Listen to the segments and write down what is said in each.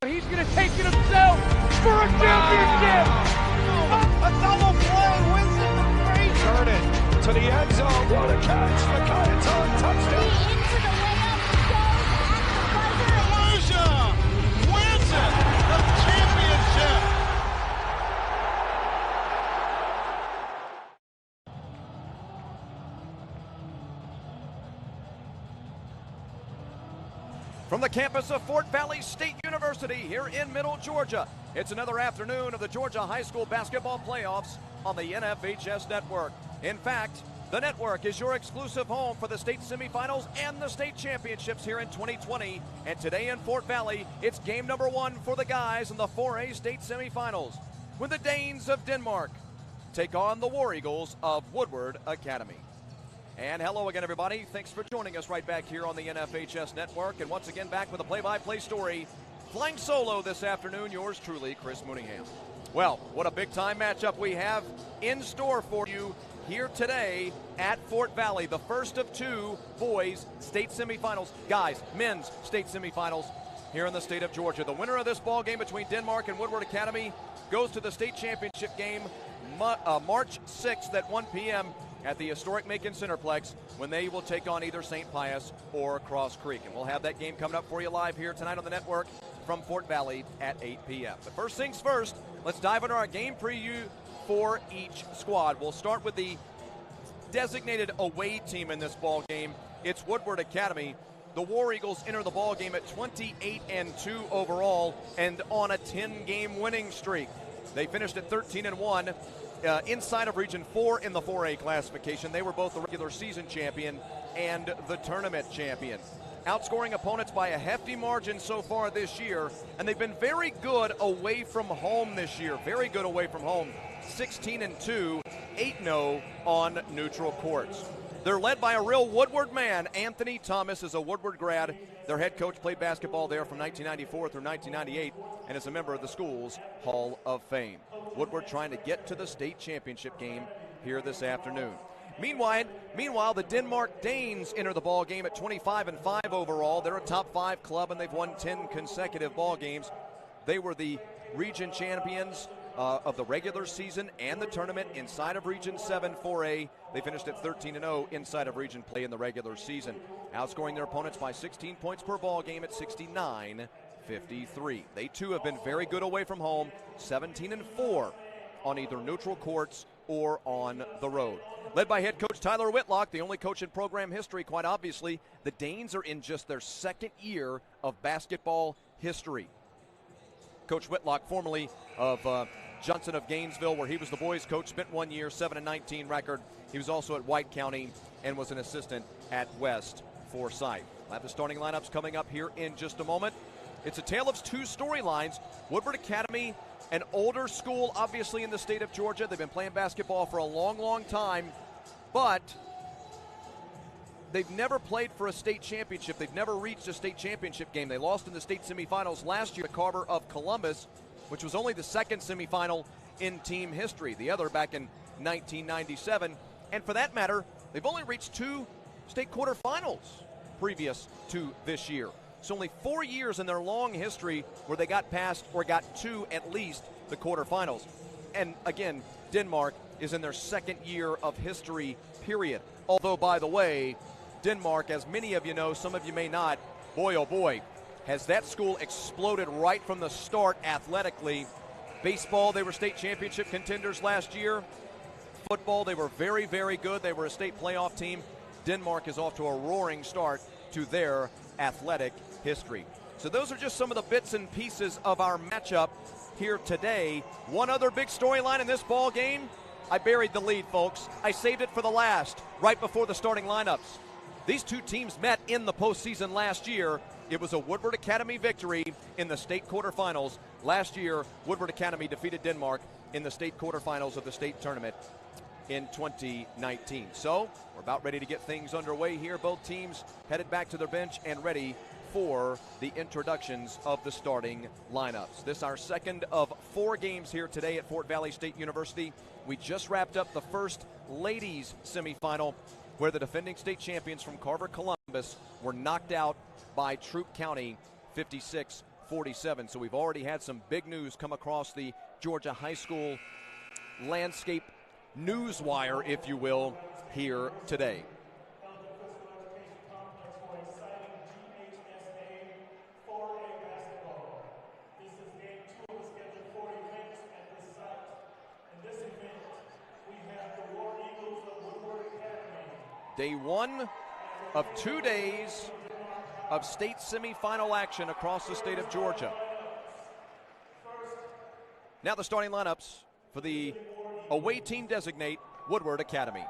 He's going to take it himself for a championship. A double play wins it for Frazier. Turn it to the end zone. What a catch. Makai, it's on. Touchdown. Into the layup, goes at the buzzer. Frazier wins it. The championship. From the campus of Fort Valley State University here in Middle Georgia, it's another afternoon of the Georgia High School Basketball Playoffs on the NFHS Network. In fact, the network is your exclusive home for the state semifinals and the state championships here in 2020. And today in Fort Valley, it's game number 1 for the guys in the 4A state semifinals, when the Danes of Denmark take on the War Eagles of Woodward Academy. And hello again, everybody. Thanks for joining us right back here on the NFHS Network. And once again, back with a play-by-play story. Flying solo this afternoon, yours truly, Chris Mooningham. Well, what a big-time matchup we have in store for you here today at Fort Valley. The first of 2 boys state semifinals. Guys, men's state semifinals here in the state of Georgia. The winner of this ball game between Denmark and Woodward Academy goes to the state championship game March 6th at 1 p.m. at the historic Macon Centerplex, when they will take on either St. Pius or Cross Creek. And we'll have that game coming up for you live here tonight on the network from Fort Valley at 8 p.m. But first things first, let's dive into our game preview for each squad. We'll start with the designated away team in this ball game. It's Woodward Academy. The War Eagles enter the ball game at 28-2 overall and on a 10-game winning streak. They finished at 13-1. Inside of Region 4 in the 4A classification. They were both the regular season champion and the tournament champion. Outscoring opponents by a hefty margin so far this year, and they've been very good away from home this year. Very good away from home. 16-2, 8-0 on neutral courts. They're led by a real Woodward man. Anthony Thomas is a Woodward grad. Their head coach played basketball there from 1994 through 1998 and is a member of the school's Hall of Fame. Woodward trying to get to the state championship game here this afternoon. Meanwhile, the Denmark Danes enter the ball game at 25-5 overall. They're a top 5 club and they've won 10 consecutive ball games. They were the region champions of the regular season and the tournament inside of Region 7 4A. They finished at 13-0 inside of region play in the regular season, outscoring their opponents by 16 points per ball game at 69-53. They too have been very good away from home, 17-4 on either neutral courts or on the road. Led by head coach Tyler Whitlock, the only coach in program history, quite obviously. The Danes are in just their second year of basketball history. Coach Whitlock, formerly of Johnson of Gainesville, where he was the boys coach, spent 1 year, 7-19 record. He was also at White County and was an assistant at West Forsyth. We'll have the starting lineups coming up here in just a moment. It's a tale of 2 storylines. Woodward Academy, an older school, obviously, in the state of Georgia. They've been playing basketball for a long, long time, but they've never played for a state championship. They've never reached a state championship game. They lost in the state semifinals last year to Carver of Columbus, which was only the second semifinal in team history, the other back in 1997. And for that matter, they've only reached 2 state quarterfinals previous to this year. It's only 4 years in their long history where they got past or got to at least the quarterfinals. And again, Denmark is in their second year of history, period. Although, by the way, Denmark, as many of you know, some of you may not, boy, oh boy, has that school exploded right from the start athletically. Baseball, they were state championship contenders last year. Football, they were very, very good. They were a state playoff team. Denmark is off to a roaring start to their athletic history. So those are just some of the bits and pieces of our matchup here today. One other big storyline in this ball game. I buried the lead, folks. I saved it for the last, right before the starting lineups. These 2 teams met in the postseason last year. It was a Woodward Academy victory in the state quarterfinals. Last year, Woodward Academy defeated Denmark in the state quarterfinals of the state tournament in 2019. So we're about ready to get things underway here. Both teams headed back to their bench and ready for the introductions of the starting lineups. This is our second of 4 games here today at Fort Valley State University. We just wrapped up the first ladies semifinal, where the defending state champions from Carver, Columbus were knocked out by Troup County 56-45. 47. So we've already had some big news come across the Georgia high school landscape news wire, if you will, here today. Day one of 2 days of state semifinal action across the state of Georgia. Now the starting lineups for the away team designate Woodward Academy.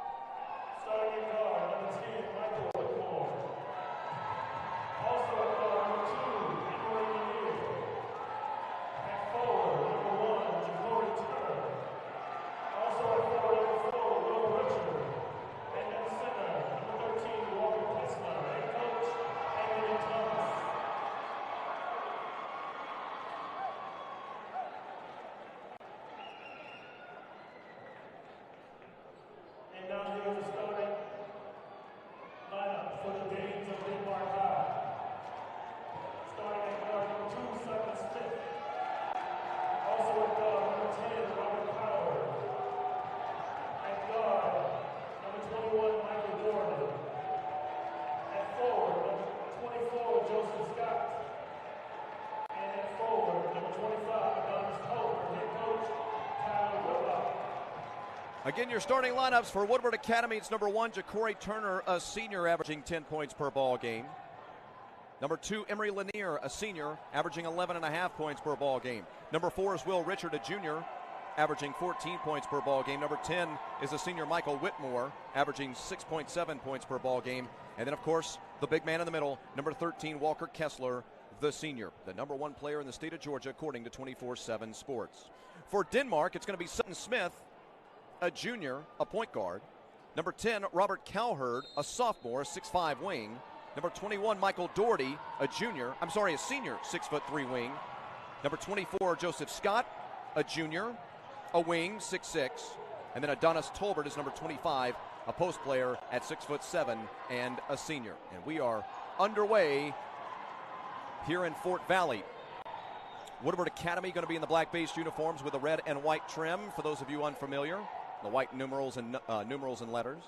Again, your starting lineups for Woodward Academy. It's number 1, Ja'Cory Turner, a senior, averaging 10 points per ball game. Number 2, Emery Lanier, a senior, averaging 11.5 points per ball game. Number 4 is Will Richard, a junior, averaging 14 points per ball game. Number 10 is the senior Michael Whitmore, averaging 6.7 points per ball game. And then, of course, the big man in the middle, number 13, Walker Kessler, the senior, the number 1 player in the state of Georgia, according to 24/7 Sports. For Denmark, it's going to be Sutton Smith, a junior, a point guard. Number 10, Robert Cowherd, a sophomore, a 6'5" wing. Number 21, Michael Doherty, a senior, 6'3" wing. Number 24, Joseph Scott, a junior, a wing, 6'6". And then Adonis Tolbert is number 25, a post player at 6'7" and a senior. And we are underway here in Fort Valley. Woodward Academy going to be in the black-based uniforms with a red and white trim, for those of you unfamiliar. The white numerals and letters.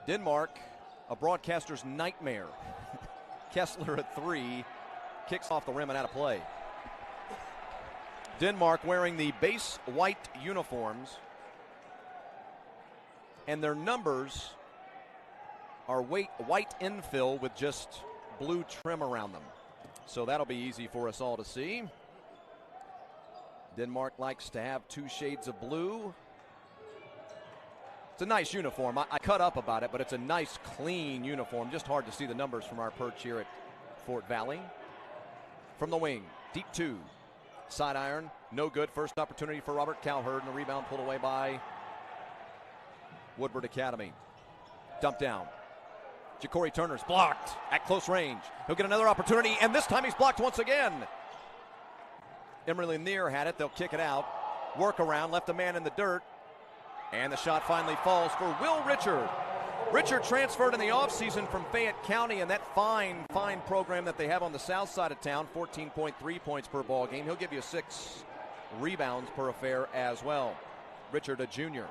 Denmark, a broadcaster's nightmare. Kessler at 3, kicks off the rim and out of play. Denmark wearing the base white uniforms, and their numbers are white infill with just blue trim around them. So that'll be easy for us all to see. Denmark likes to have 2 shades of blue. It's a nice uniform. I cut up about it, but it's a nice, clean uniform. Just hard to see the numbers from our perch here at Fort Valley. From the wing, deep 2. Side iron, no good. First opportunity for Robert Cowherd, and the rebound pulled away by Woodward Academy. Dump down. Ja'Cory Turner's blocked at close range. He'll get another opportunity, and this time he's blocked once again. Emery Lanier had it. They'll kick it out. Work around, left a man in the dirt. And the shot finally falls for Will Richard. Richard transferred in the offseason from Fayette County, and that fine program that they have on the south side of town, 14.3 points per ball game. He'll give you 6 rebounds per affair as well. Richard, a junior.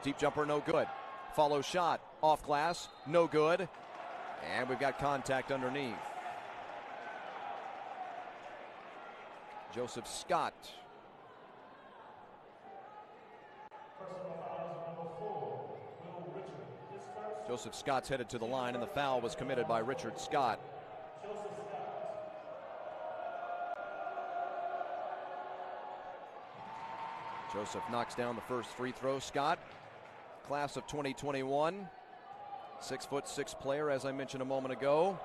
Deep jumper, no good. Follow shot, off glass, no good. And we've got contact underneath. Joseph Scott. Joseph Scott's headed to the line, and the foul was committed by Richard Scott. Joseph knocks down the first free throw. Scott, class of 2021, 6'6" player, as I mentioned a moment ago.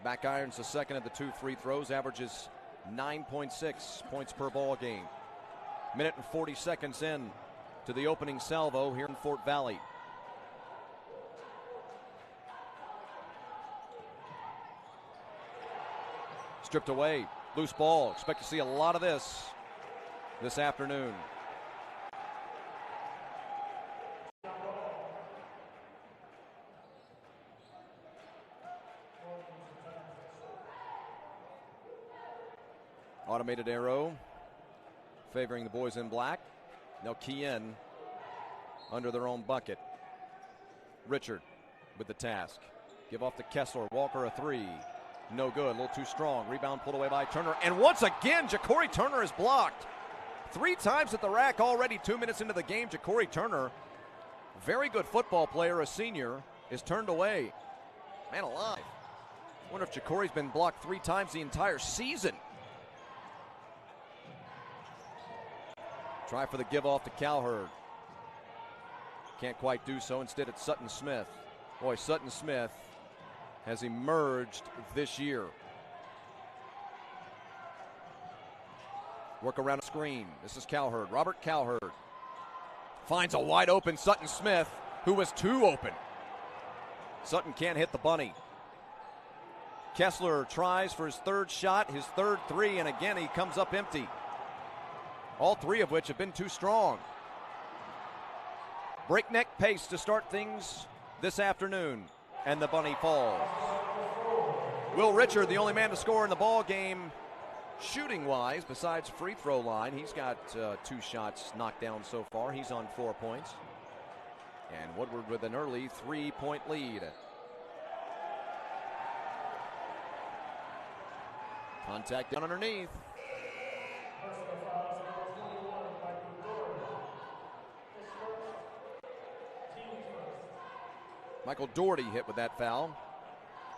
Back irons the second of the 2 free throws, averages 9.6 points per ball game. Minute and 40 seconds in to the opening salvo here in Fort Valley. Stripped away, loose ball. Expect to see a lot of this afternoon. Automated arrow favoring the boys in black. They'll key in under their own bucket. Richard with the task. Give off to Kessler. Walker a three. No good. A little too strong. Rebound pulled away by Turner. And once again, Ja'Cory Turner is blocked. 3 times at the rack already 2 minutes into the game. Ja'Cory Turner, very good football player, a senior, is turned away. Man alive. I wonder if Ja'Cory's been blocked 3 times the entire season. Try for the give off to Cowherd. Can't quite do so. Instead, it's Sutton Smith. Boy, Sutton Smith has emerged this year. Work around a screen. This is Cowherd. Robert Cowherd finds a wide open Sutton Smith, who was too open. Sutton can't hit the bunny. Kessler tries for his 3rd shot, his 3rd three, and again he comes up empty. All 3 of which have been too strong. Breakneck pace to start things this afternoon, and the bunny falls. Will Richard, the only man to score in the ball game, shooting-wise, besides free throw line. He's got 2 shots knocked down so far. He's on 4 points. And Woodward with an early 3-point lead. Contact down underneath. Michael Doherty hit with that foul,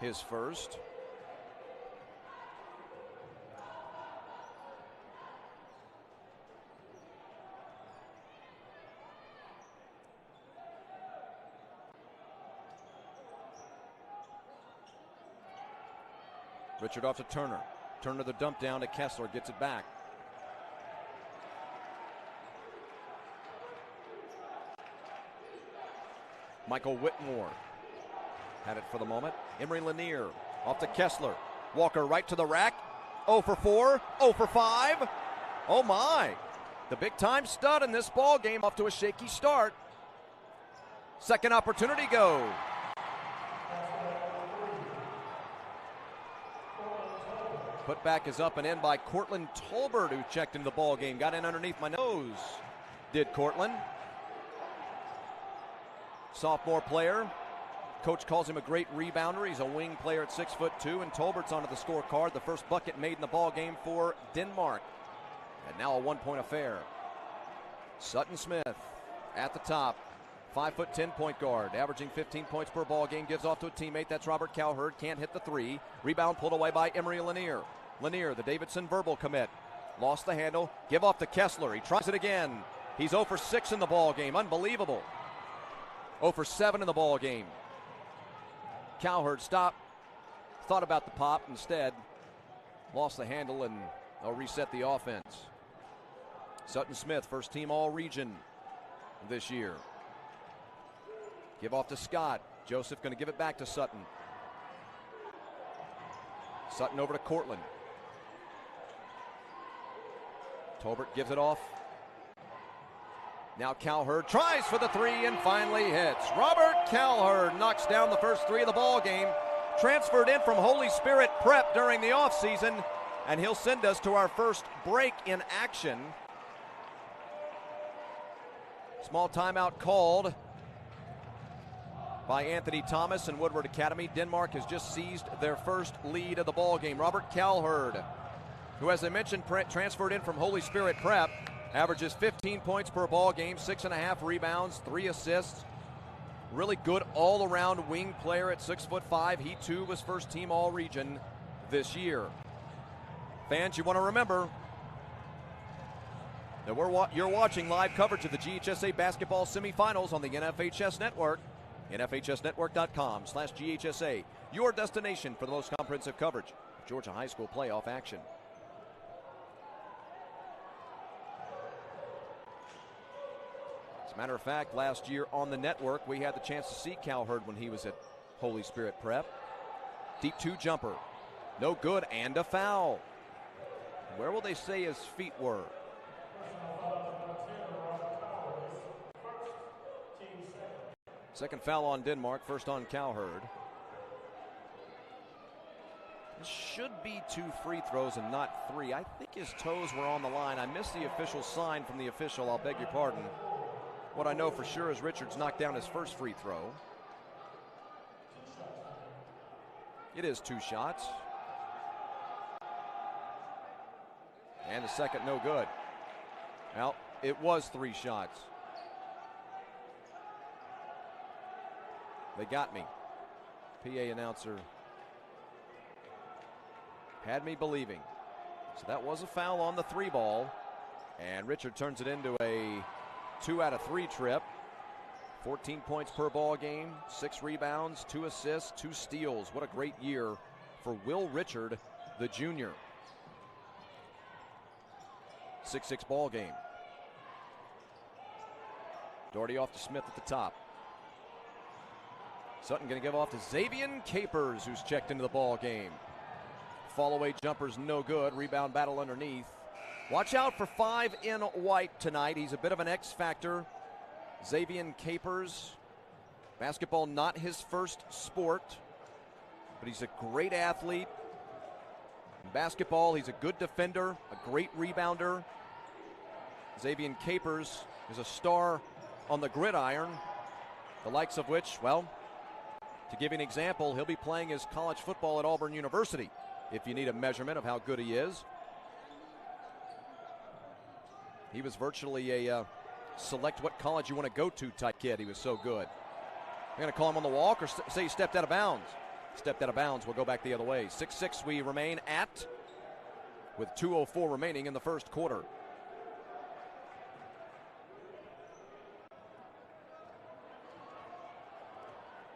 his first. Richard off to Turner. Turner the dump down to Kessler, gets it back. Michael Whitmore had it for the moment. Emery Lanier off to Kessler. Walker right to the rack. 0 for 4, 0 for 5. Oh my. The big time stud in this ball game off to a shaky start. Second opportunity go. Putback is up and in by Cortland Tolbert, who checked into the ball game. Got in underneath my nose, did Cortland. Sophomore player. Coach calls him a great rebounder. He's a wing player at 6'2", and Tolbert's onto the scorecard. The first bucket made in the ball game for Denmark. And now a 1-point affair. Sutton Smith at the top. 5'10" point guard, averaging 15 points per ball game. Gives off to a teammate. That's Robert Cowherd. Can't hit the 3. Rebound pulled away by Emery Lanier. Lanier, the Davidson verbal commit. Lost the handle. Give off to Kessler. He tries it again. He's 0 for 6 in the ball game. Unbelievable. 0 for 7 in the ball game. Cowherd stopped. Thought about the pop. Instead, lost the handle, and they'll reset the offense. Sutton Smith, first team all-region this year. Give off to Scott. Joseph going to give it back to Sutton. Sutton over to Cortland. Tolbert gives it off. Now Cowherd tries for the 3 and finally hits. Robert Cowherd knocks down the first 3 of the ball game. Transferred in from Holy Spirit Prep during the offseason, and he'll send us to our first break in action. Small timeout called by Anthony Thomas and Woodward Academy. Denmark has just seized their first lead of the ball game. Robert Cowherd, who, as I mentioned, transferred in from Holy Spirit Prep, averages 15 points per ball game, 6.5 rebounds, 3 assists. Really good all-around wing player at 6'5". He too was first team all-region this year. Fans, you want to remember that you're watching live coverage of the GHSA basketball semifinals on the NFHS Network. NFHSnetwork.com/GHSA, your destination for the most comprehensive coverage of Georgia high school playoff action. As a matter of fact, last year on the network, we had the chance to see Cowherd when he was at Holy Spirit Prep. Deep 2 jumper. No good, and a foul. Where will they say his feet were? Second foul on Denmark, first on Cowherd. should be 2 free throws and not 3. I think his toes were on the line. I missed the official sign from the official. I'll beg your pardon. What I know for sure is Richards knocked down his first free throw. It is 2 shots. And the second no good. Well, it was 3 shots. They got me. PA announcer had me believing. So that was a foul on the 3 ball. And Richard turns it into a 2 out of 3 trip. 14 points per ball game, 6 rebounds, 2 assists, 2 steals. What a great year for Will Richard, the junior. 6-6 ball game. Doherty off to Smith at the top. Sutton going to give off to Xavier Capers, who's checked into the ball game. Fall away jumper's no good. Rebound battle underneath. Watch out for 5 in white tonight. He's a bit of an X factor. Xavier Capers. Basketball not his first sport, but he's a great athlete. In basketball, he's a good defender, a great rebounder. Xavier Capers is a star on the gridiron, the likes of which, well, to give you an example, he'll be playing his college football at Auburn University, if you need a measurement of how good he is. He was virtually a select what college you want to go to type kid. He was so good. I'm going to call him on the walk or say he stepped out of bounds. Stepped out of bounds. We'll go back the other way. 6-6 we remain at with 2:04 remaining in the first quarter.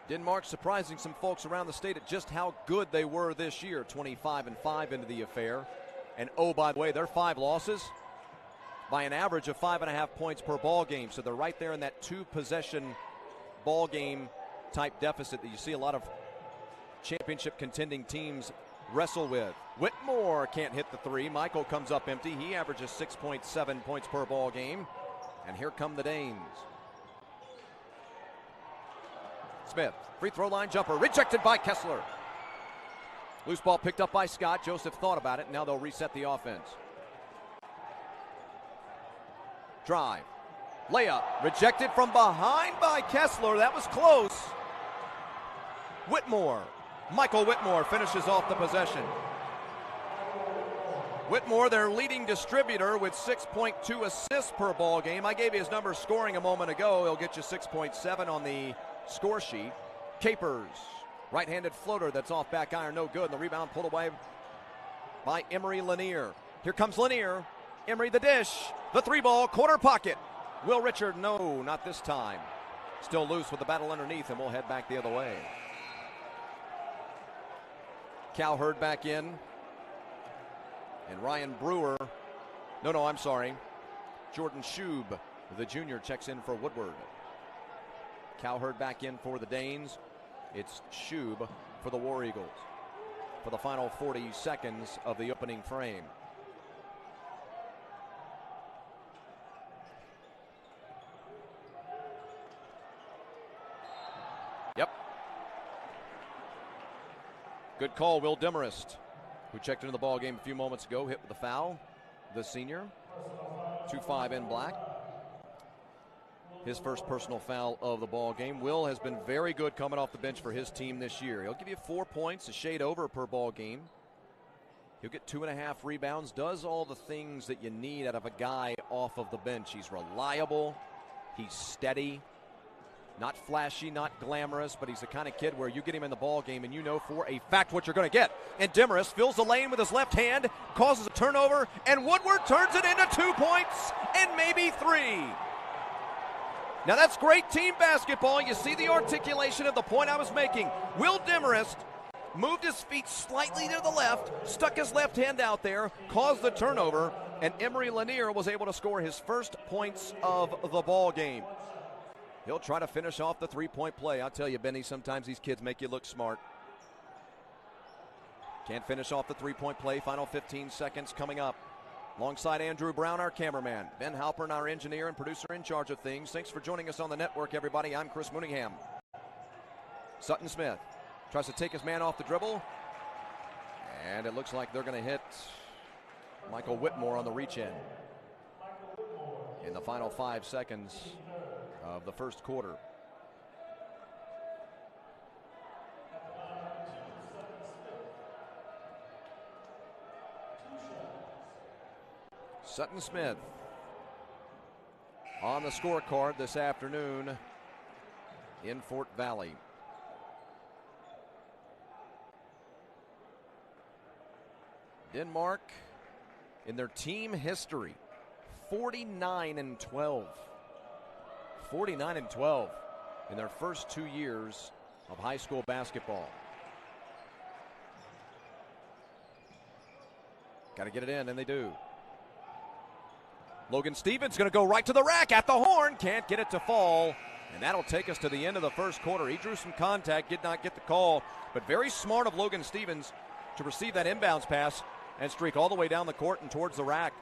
Denmark surprising some folks around the state at just how good they were this year. 25-5 into the affair. And oh, by the way, their 5 losses by an average of 5.5 points per ball game. So they're right there in that 2-possession ball game type deficit that you see a lot of championship contending teams wrestle with. Whitmore can't hit the 3. Michael comes up empty. He averages 6.7 points per ball game. And here come the Danes. Smith, free throw line jumper, rejected by Kessler. Loose ball picked up by Scott. Joseph thought about it. Now they'll reset the offense. Drive. Layup. Rejected from behind by Kessler. That was close. Whitmore. Michael Whitmore finishes off the possession. Whitmore, their leading distributor, with 6.2 assists per ball game. I gave you his number scoring a moment ago. He'll get you 6.7 on the score sheet. Capers. Right-handed floater that's off back iron. No good. And the rebound pulled away by Emery Lanier. Here comes Lanier. Emery the dish. The 3-ball, corner pocket. Will Richard, no, not this time. Still loose with the battle underneath, and we'll head back the other way. Cowherd back in. And Ryan Brewer, I'm sorry. Jordan Shube, the junior, checks in for Woodward. Cowherd back in for the Danes. It's Shube for the War Eagles for the final 40 seconds of the opening frame. Yep. Good call, Will Demarest, who checked into the ball game a few moments ago, hit with the foul. The senior, 2-5 in black. His first personal foul of the ball game. Will has been very good coming off the bench for his team this year. He'll give you 4 points, a shade over per ball game. He'll get 2.5 rebounds, does all the things that you need out of a guy off of the bench. He's reliable, he's steady, not flashy, not glamorous, but he's the kind of kid where you get him in the ball game and you know for a fact what you're going to get. And Demarest fills the lane with his left hand, causes a turnover, and Woodward turns it into 2 points and maybe 3. Now that's great team basketball. You see the articulation of the point I was making. Will Demarest moved his feet slightly to the left, stuck his left hand out there, caused the turnover, and Emery Lanier was able to score his first points of the ball game. He'll try to finish off the 3-point play. I'll tell you, Benny, sometimes these kids make you look smart. Can't finish off the 3-point play. Final 15 seconds coming up. Alongside Andrew Brown, our cameraman, Ben Halpern, our engineer and producer in charge of things. Thanks for joining us on the network, everybody. I'm Chris Mooningham. Sutton Smith tries to take his man off the dribble. And it looks like they're going to hit Michael Whitmore on the reach-in in the final 5 seconds of the first quarter. Sutton Smith on the scorecard this afternoon in Fort Valley. Denmark, in their team history, 49-12. 49-12 in their first 2 years of high school basketball. Got to get it in, and they do. Logan Stevens going to go right to the rack at the horn. Can't get it to fall. And that'll take us to the end of the first quarter. He drew some contact, did not get the call. But very smart of Logan Stevens to receive that inbounds pass and streak all the way down the court and towards the rack.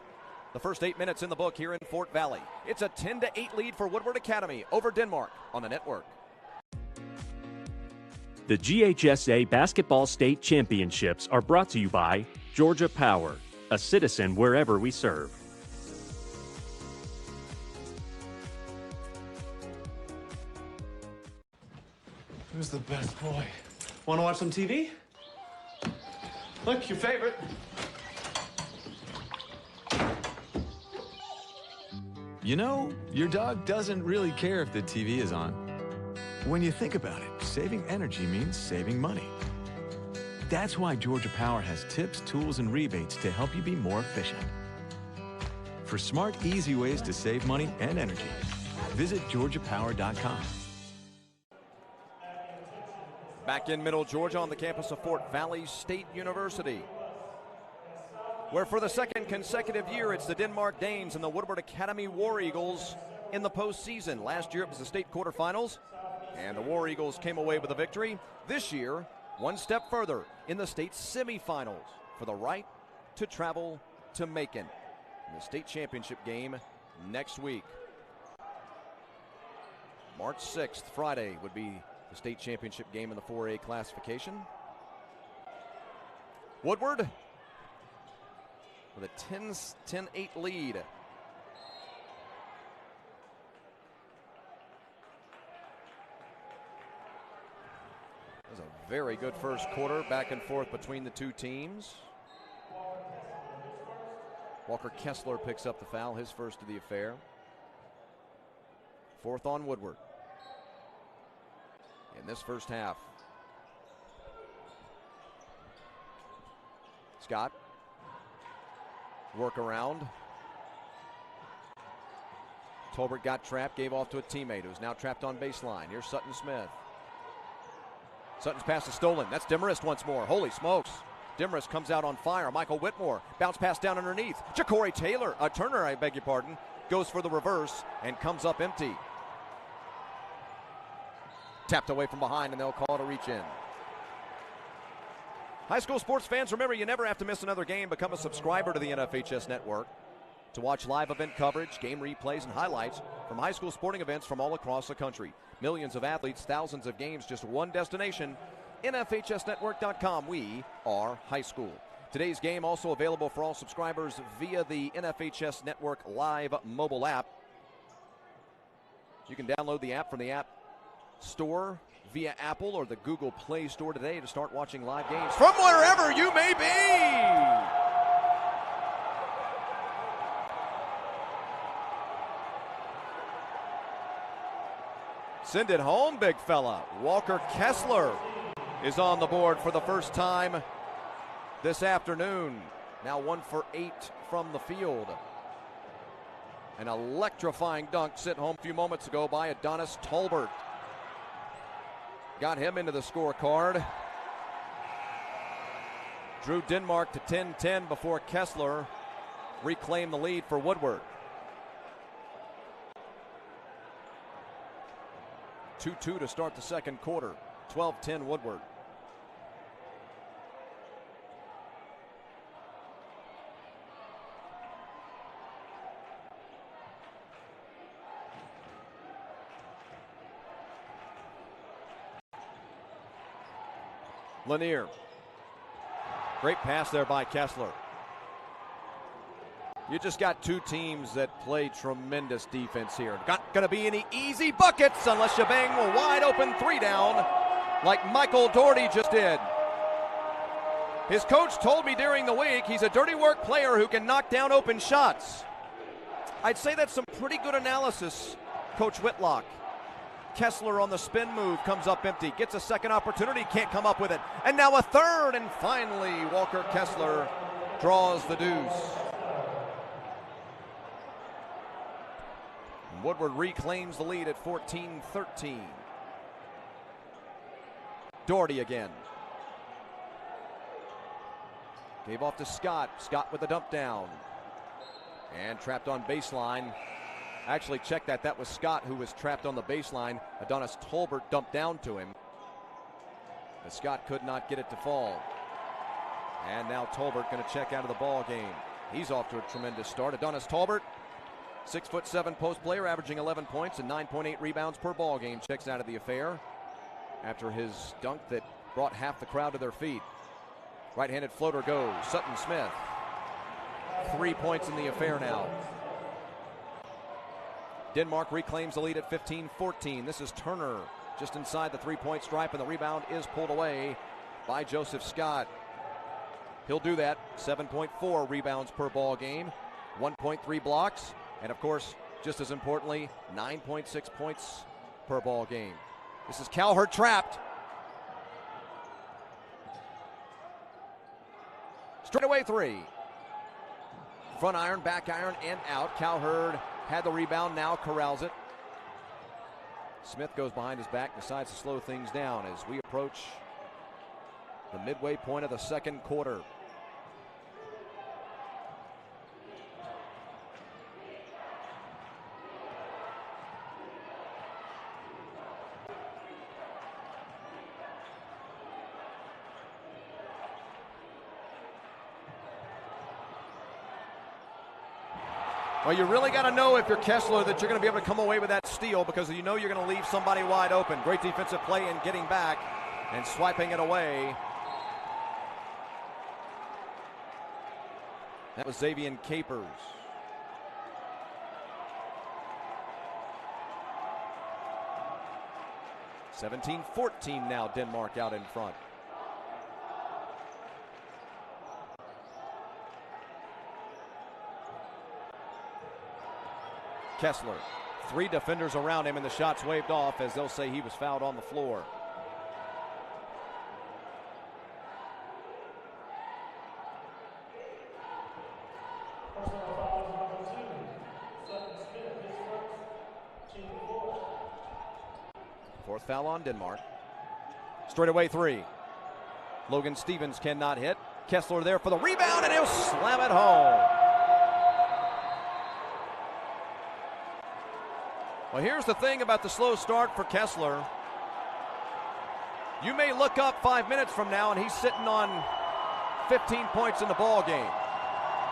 The first 8 minutes in the book here in Fort Valley. It's a 10-8 lead for Woodward Academy over Denmark on the network. The GHSA Basketball State Championships are brought to you by Georgia Power, a citizen wherever we serve. Who's the best boy? Want to watch some TV? Look, your favorite. You know, your dog doesn't really care if the TV is on. When you think about it, saving energy means saving money. That's why Georgia Power has tips, tools, and rebates to help you be more efficient. For smart, easy ways to save money and energy, visit georgiapower.com. Back in Middle Georgia on the campus of Fort Valley State University, where for the second consecutive year it's the Denmark Danes and the Woodward Academy War Eagles in the postseason. Last year it was the state quarterfinals, and the War Eagles came away with a victory. This year, one step further in the state semifinals for the right to travel to Macon in the state championship game next week. March 6th, Friday, would be the state championship game in the 4A classification. Woodward with a 10-8 lead. It was a very good first quarter, back and forth between the two teams. Walker Kessler picks up the foul, his first of the affair. Fourth on Woodward in this first half. Scott, work around. Tolbert got trapped, gave off to a teammate who's now trapped on baseline. Here's Sutton Smith. Sutton's pass is stolen. That's Demarest once more. Holy smokes. Demarest comes out on fire. Michael Whitmore, bounce pass down underneath. Ja'Cory Turner, I beg your pardon, goes for the reverse and comes up empty. Tapped away from behind, and they'll call it a reach-in. High school sports fans, remember, you never have to miss another game. Become a subscriber to the NFHS Network to watch live event coverage, game replays, and highlights from high school sporting events from all across the country. Millions of athletes, thousands of games, just one destination, NFHSnetwork.com. We are high school. Today's game also available for all subscribers via the NFHS Network Live mobile app. You can download the app from the App Store via Apple or the Google Play Store today to start watching live games from wherever you may be. Send it home, big fella. Walker Kessler is on the board for the first time this afternoon. Now 1 for 8 from the field. An electrifying dunk sent home a few moments ago by Adonis Tolbert. Got him into the scorecard. Drew Denmark to 10-10 before Kessler reclaimed the lead for Woodward. 2-2 to start the second quarter. 12-10 Woodward. Lanier Great pass there by Kessler. You just got two teams that play tremendous defense here. Not going to be any easy buckets unless you bang a wide open three down like Michael Doherty just did. His coach told me during the week he's a dirty work player who can knock down open shots. I'd say that's some pretty good analysis, Coach Whitlock. Kessler on the spin move, comes up empty, gets a second opportunity, can't come up with it. And now a third, and finally Walker Kessler draws the deuce. Woodward reclaims the lead at 14-13. Doherty again. Gave off to Scott. Scott with the dump down. And trapped on baseline. Actually, check that. That was Scott who was trapped on the baseline. Adonis Tolbert dumped down to him. But Scott could not get it to fall. And now Tolbert going to check out of the ball game. He's off to a tremendous start. Adonis Tolbert, 6'7" post player, averaging 11 points and 9.8 rebounds per ball game. Checks out of the affair after his dunk that brought half the crowd to their feet. Right-handed floater goes. Sutton Smith. 3 points in the affair now. Denmark reclaims the lead at 15-14. This is Turner just inside the three-point stripe, and the rebound is pulled away by Joseph Scott. He'll do that. 7.4 rebounds per ball game, 1.3 blocks, and of course, just as importantly, 9.6 points per ball game. This is Cowherd trapped. Straightaway three. Front iron, back iron, and out. Cowherd had the rebound, now corrals it. Smith goes behind his back, decides to slow things down as we approach the midway point of the second quarter. Well, you really got to know if you're Kessler that you're going to be able to come away with that steal, because you know you're going to leave somebody wide open. Great defensive play in getting back and swiping it away. That was Xavier Capers. (17-14) now, Denmark out in front. Kessler, three defenders around him, and the shot's waved off as they'll say he was fouled on the floor. Fourth foul on Denmark. Straightaway three. Logan Stevens cannot hit. Kessler there for the rebound, and he'll slam it home. Well, here's the thing about the slow start for Kessler. You may look up 5 minutes from now and he's sitting on 15 points in the ball game.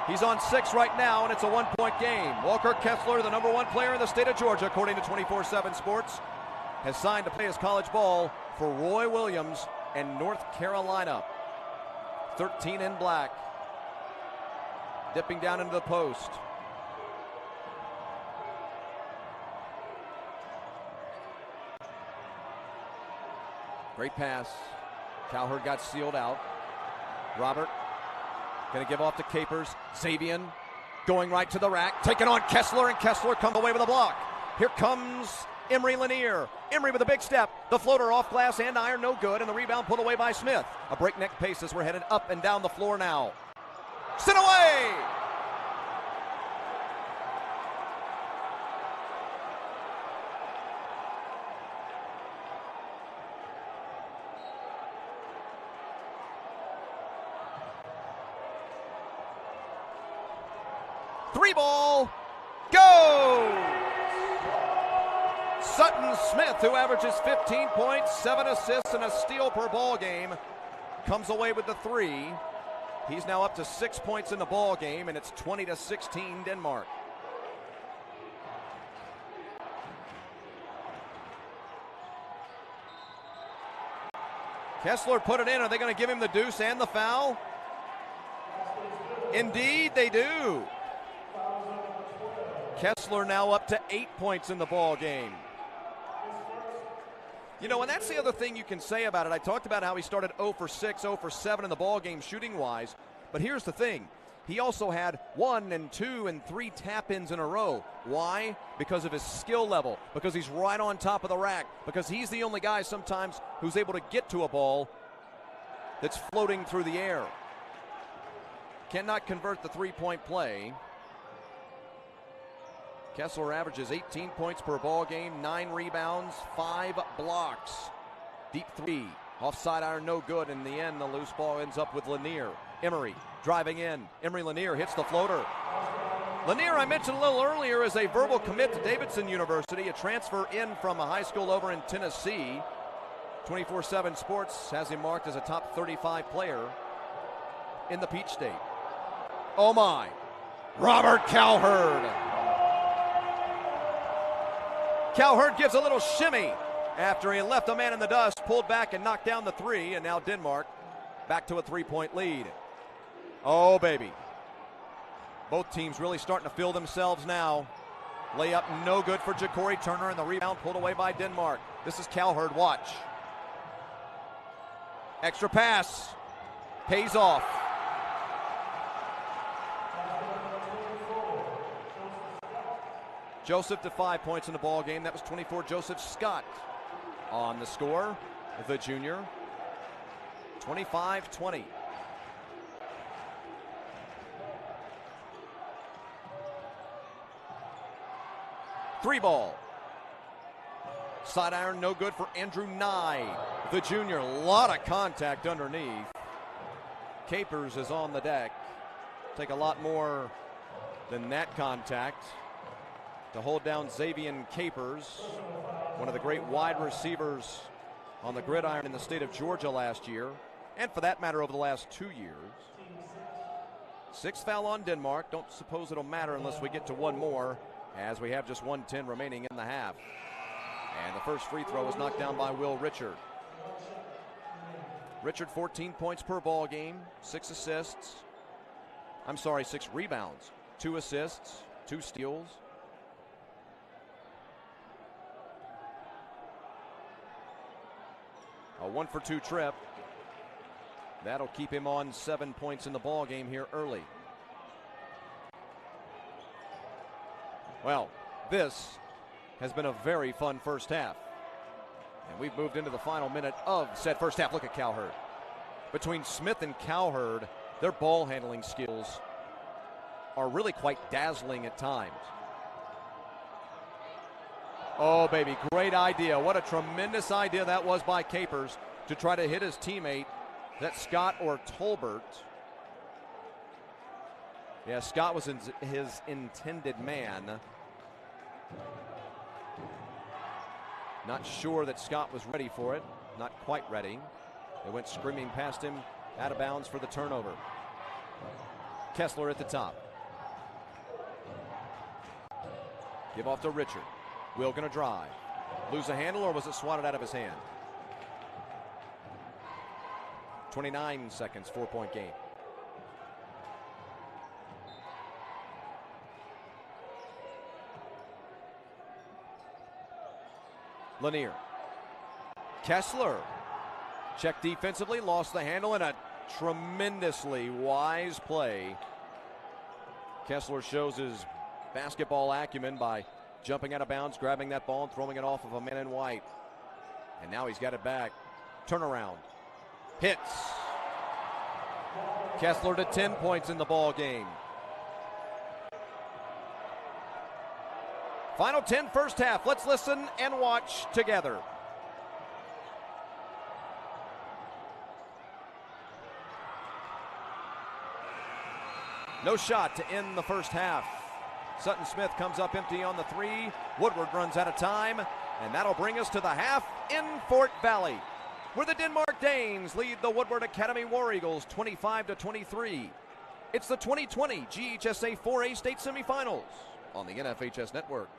He's on 6 right now, and it's a 1-point game. Walker Kessler, the #1 player in the state of Georgia, according to 24/7 Sports, has signed to play his college ball for Roy Williams and North Carolina. 13 in black. Dipping down into the post. Great pass. Cowherd got sealed out. Robert going to give off to Capers. Xavier going right to the rack. Taking on Kessler, and Kessler comes away with a block. Here comes Emery Lanier. Emery with a big step. The floater off glass and iron, no good, and the rebound pulled away by Smith. A breakneck pace as we're headed up and down the floor now. Sent away! Three ball, go! Sutton Smith, who averages 15 points, 7 assists, and a steal per ball game, comes away with the three. He's now up to 6 points in the ball game, and it's 20-16 Denmark. Kessler put it in. Are they going to give him the deuce and the foul? Indeed, they do. Kessler now up to 8 points in the ball game. You know, and that's the other thing you can say about it. I talked about how he started 0 for 6, 0 for 7 in the ball game shooting-wise. But here's the thing. He also had 1 and 2 and 3 tap-ins in a row. Why? Because of his skill level, because he's right on top of the rack, because he's the only guy sometimes who's able to get to a ball that's floating through the air. Cannot convert the three-point play. Kessler averages 18 points per ball game, 9 rebounds, 5 blocks. Deep three, offside iron, no good. In the end, the loose ball ends up with Lanier. Emery driving in. Emery Lanier hits the floater. Lanier, I mentioned a little earlier, is a verbal commit to Davidson University, a transfer in from a high school over in Tennessee. 24/7 Sports has him marked as a top 35 player in the Peach State. Oh my, Robert Cowherd. Cowherd gives a little shimmy after he left a man in the dust, pulled back and knocked down the three, and now Denmark back to a 3-point lead. Oh, baby. Both teams really starting to feel themselves now. Layup no good for Ja'Cory Turner, and the rebound pulled away by Denmark. This is Cowherd, watch. Extra pass, pays off. Joseph to 5 points in the ball game. That was 24 Joseph Scott on the score, the junior. 25-20. Three ball. Side iron, no good for Andrew Nye, the junior. A lot of contact underneath. Capers is on the deck. Take a lot more than that contact to hold down Xavier Capers, one of the great wide receivers on the gridiron in the state of Georgia last year, and for that matter over the last 2 years. 6th foul on Denmark. Don't suppose it'll matter unless we get to one more, as we have just 1:10 remaining in the half. And the first free throw is knocked down by Will Richard. Richard, 14 points per ball game, 6 assists. I'm sorry, 6 rebounds, 2 assists, 2 steals. A 1-for-2 trip. That'll keep him on 7 points in the ball game here early. Well, this has been a very fun first half. And we've moved into the final minute of said first half. Look at Cowherd. Between Smith and Cowherd, their ball handling skills are really quite dazzling at times. Oh, baby, great idea. What a tremendous idea that was by Capers to try to hit his teammate, that Scott or Tolbert. Yeah, Scott was his intended man. Not sure that Scott was ready for it. Not quite ready. They went screaming past him, out of bounds for the turnover. Kessler at the top. Give off to Richard. Will gonna drive. Lose a handle, or was it swatted out of his hand? 29 seconds, 4-point game. Lanier. Kessler. Checked defensively, lost the handle, and a tremendously wise play. Kessler shows his basketball acumen by jumping out of bounds, grabbing that ball, and throwing it off of a man in white. And now he's got it back. Turnaround. Hits. Kessler to 10 points in the ball game. Final 10 first half. Let's listen and watch together. No shot to end the first half. Sutton Smith comes up empty on the three. Woodward runs out of time, and that'll bring us to the half in Fort Valley, where the Denmark Danes lead the Woodward Academy War Eagles 25-23. It's the 2020 GHSA 4A State Semifinals on the NFHS Network.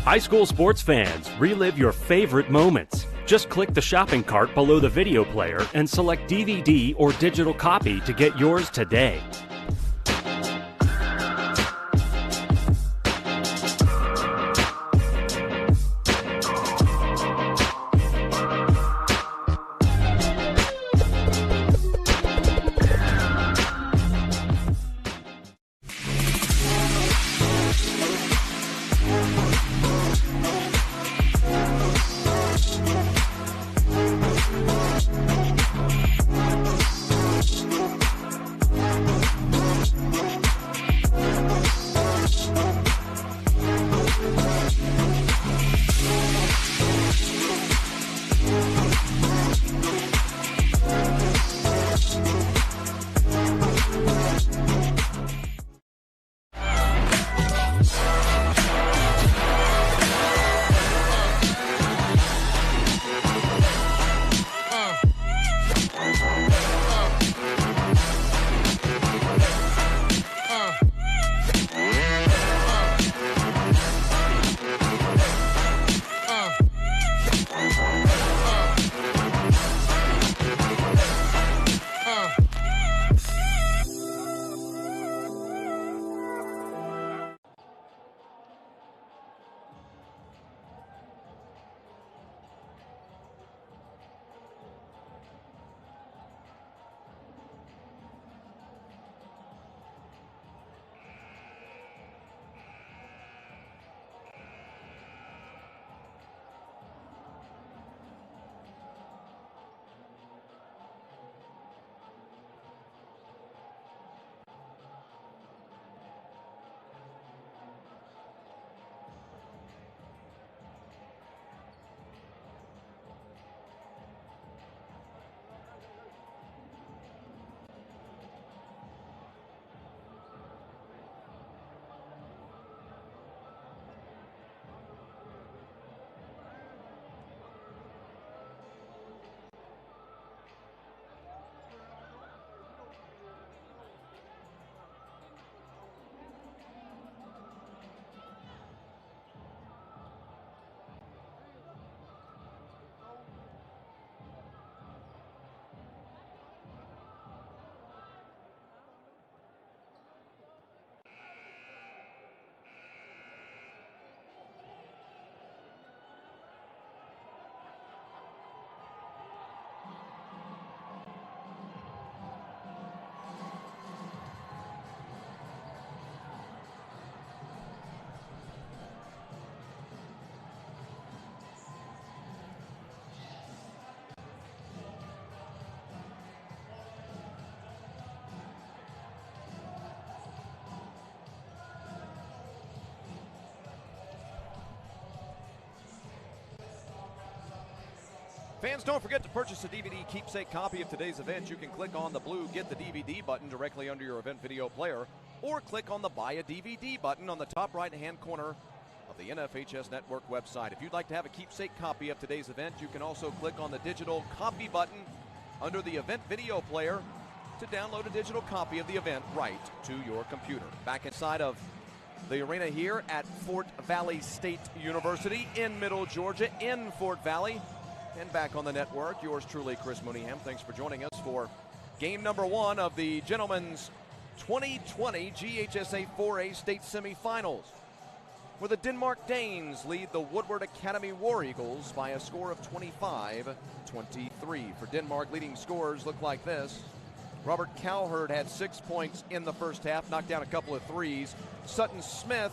High school sports fans, relive your favorite moments. Just click the shopping cart below the video player and select DVD or digital copy to get yours today. Fans, don't forget to purchase a DVD keepsake copy of today's event. You can click on the blue Get the DVD button directly under your event video player, or click on the Buy a DVD button on the top right-hand corner of the NFHS Network website. If you'd like to have a keepsake copy of today's event, you can also click on the digital copy button under the event video player to download a digital copy of the event right to your computer. Back inside of the arena here at Fort Valley State University in Middle Georgia, in Fort Valley. And back on the network, yours truly, Chris Mooneyham. Thanks for joining us for game number one of the Gentlemen's 2020 GHSA 4A State Semifinals, where the Denmark Danes lead the Woodward Academy War Eagles by a score of 25-23. For Denmark, leading scorers look like this. Robert Cowherd had 6 points in the first half, knocked down a couple of threes. Sutton Smith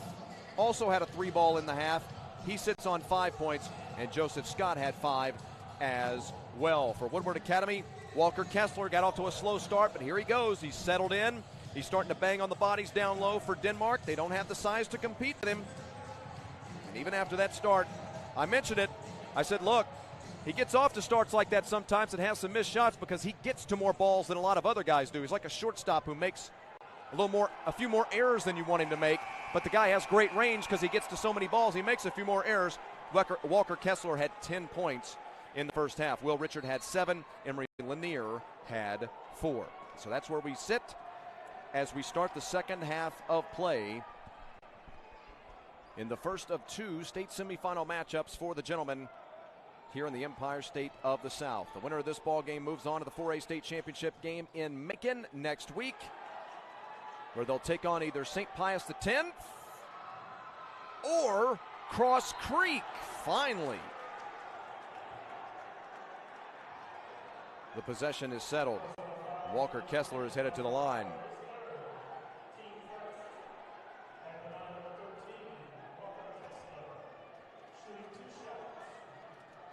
also had a 3-ball in the half. He sits on 5 points, and Joseph Scott had 5 as well. For Woodward Academy, Walker Kessler got off to a slow start, but here he goes. He's settled in. He's starting to bang on the bodies down low for Denmark. They don't have the size to compete with him. And even after that start, I mentioned it. I said, look, he gets off to starts like that sometimes and has some missed shots because he gets to more balls than a lot of other guys do. He's like a shortstop who makes a few more errors than you want him to make, but the guy has great range because he gets to so many balls. He makes a few more errors. Walker Kessler had 10 points in the first half. Will Richard had 7. Emery Lanier had 4. So that's where we sit as we start the second half of play in the first of two state semifinal matchups for the gentlemen here in the Empire State of the South. The winner of this ball game moves on to the 4A state championship game in Macon next week, where they'll take on either St. Pius X or Cross Creek, finally. The possession is settled. Walker Kessler is headed to the line.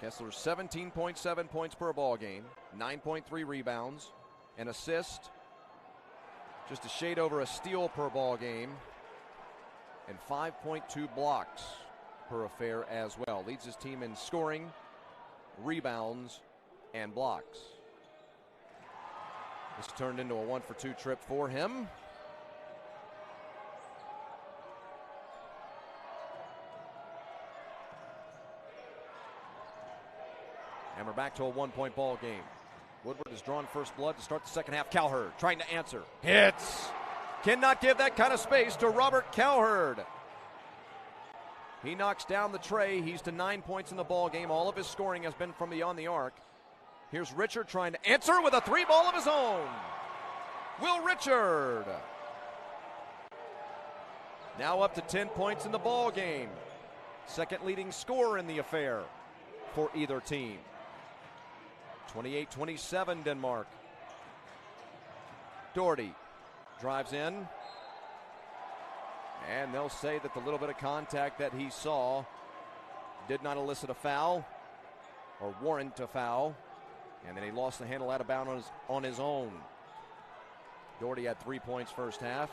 Kessler 17.7 points per ball game, 9.3 rebounds, an assist, just a shade over a steal per ball game, and 5.2 blocks per affair as well. Leads his team in scoring, rebounds, and blocks. This turned into a 1-for-2 trip for him. And we're back to a 1-point ball game. Woodward has drawn first blood to start the second half. Cowherd trying to answer. Hits. Cannot give that kind of space to Robert Cowherd. He knocks down the tray. He's to 9 points in the ball game. All of his scoring has been from beyond the arc. Here's Richard trying to answer with a three ball of his own. Will Richard. Now up to 10 points in the ball game. Second leading scorer in the affair for either team. 28-27 Denmark. Doherty drives in. And they'll say that the little bit of contact that he saw did not elicit a foul or warrant a foul. And then he lost the handle out of bounds on his own. Doherty had 3 points first half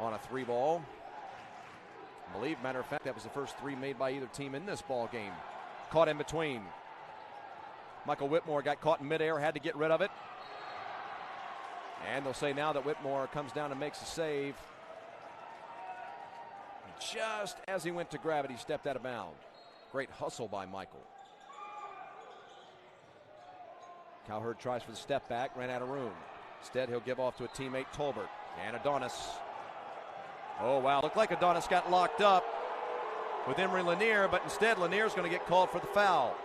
on a three ball. I believe, matter of fact, that was the first three made by either team in this ball game. Caught in between. Michael Whitmore got caught in midair, had to get rid of it. And they'll say now that Whitmore comes down and makes a save. Just as he went to grab it, he stepped out of bounds. Great hustle by Michael. Cowherd tries for the step back, ran out of room. Instead, he'll give off to a teammate, Tolbert. And Adonis. Oh, wow. Looked like Adonis got locked up with Emery Lanier, but instead Lanier's going to get called for the foul.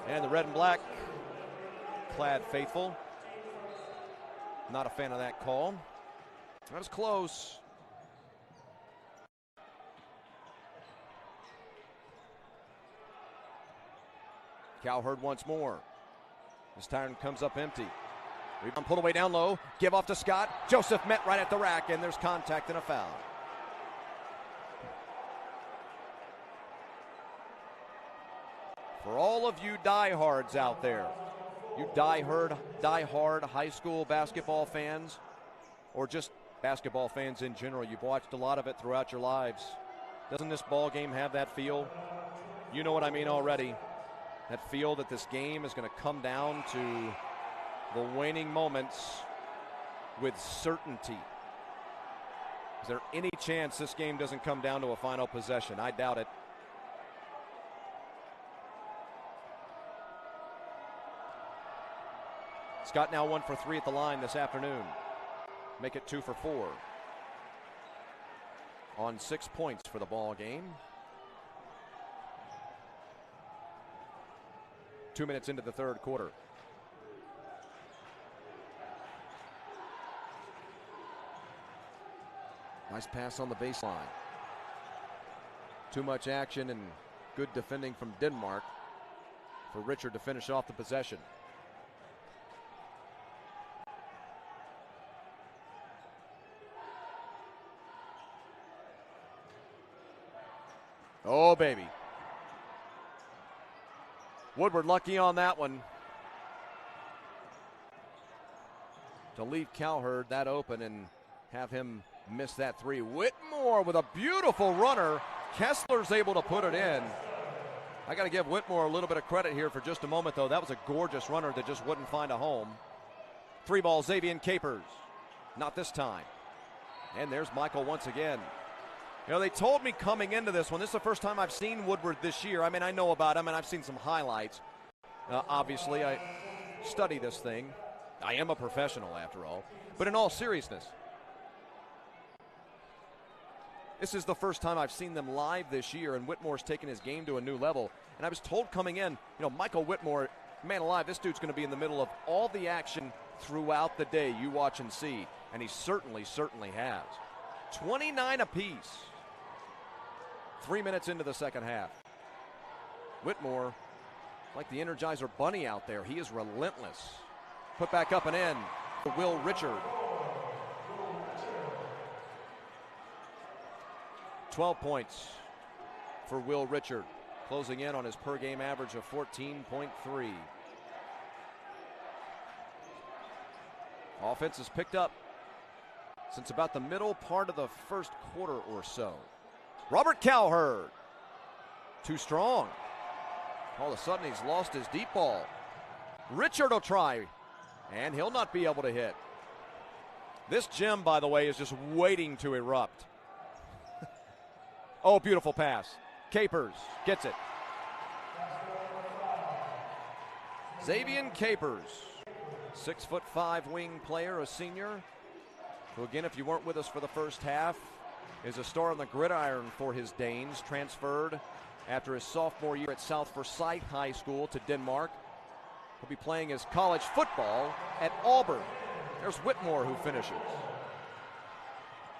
And the red and black clad faithful. Not a fan of that call. That was close. Cowherd once more. This time comes up empty. Rebound pulled away down low. Give off to Scott. Joseph met right at the rack, and there's contact and a foul. For all of you diehards out there, you diehard high school basketball fans, or just basketball fans in general, you've watched a lot of it throughout your lives. Doesn't this ball game have that feel? You know what I mean already. That feel that this game is going to come down to the waning moments with certainty. Is there any chance this game doesn't come down to a final possession? I doubt it. Scott now 1 for 3 at the line this afternoon. Make it 2 for 4. On 6 points for the ball game. 2 minutes into the third quarter. Nice pass on the baseline. Too much action and good defending from Denmark for Richard to finish off the possession. Oh, baby. Woodward lucky on that one to leave Cowherd that open and have him miss that three. Whitmore with a beautiful runner. Kessler's able to put it in. I got to give Whitmore a little bit of credit here for just a moment, though. That was a gorgeous runner that just wouldn't find a home. Three ball, Xavier Capers. Not this time. And there's Michael once again. You know, they told me coming into this one, this is the first time I've seen Woodward this year. I mean, I know about him, and I've seen some highlights. Obviously, I study this thing. I am a professional, after all. But in all seriousness, This is the first time I've seen them live this year, and Whitmore's taken his game to a new level. And I was told coming in, Michael Whitmore, man alive, this dude's going to be in the middle of all the action throughout the day. You watch and see. And he certainly has. 29 apiece. 3 minutes into the second half. Whitmore, like the Energizer Bunny out there, he is relentless. Put back up and in for Will Richard. 12 points for Will Richard, closing in on his per game average of 14.3. Offense has picked up since about the middle part of the first quarter or so. Robert Cowherd, too strong. All of a sudden he's lost his deep ball. Richard will try, and he'll not be able to hit. This gym, by the way, is just waiting to erupt. Oh, beautiful pass. Capers gets it. Xavier Capers, 6'5" wing player, a senior, who again, if you weren't with us for the first half, is a star on the gridiron for his Danes, transferred after his sophomore year at South Forsyth High School to Denmark. He'll be playing his college football at Auburn. There's Whitmore who finishes.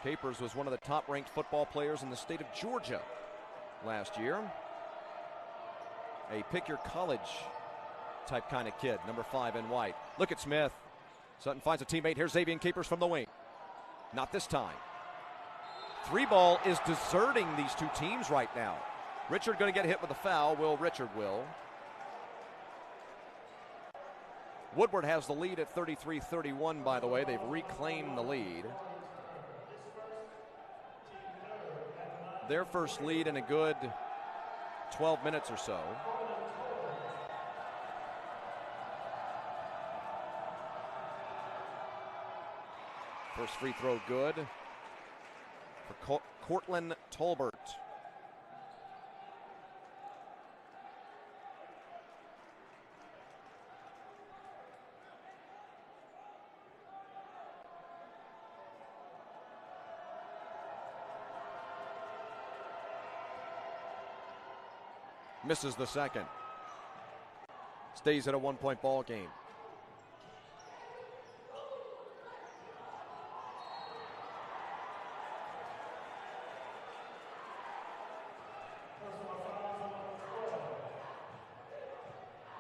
Capers was one of the top-ranked football players in the state of Georgia last year. A pick-your-college type kind of kid, number 5 in white. Look at Smith. Sutton finds a teammate. Here's Xavier Capers from the wing. Not this time. 3-ball is deserting these two teams right now. Richard going to get hit with a foul. Will Richard will. Woodward has the lead at 33-31, by the way. They've reclaimed the lead. Their first lead in a good 12 minutes or so. First free throw good for Cortland Tolbert. Misses the second. Stays at a 1-point ball game.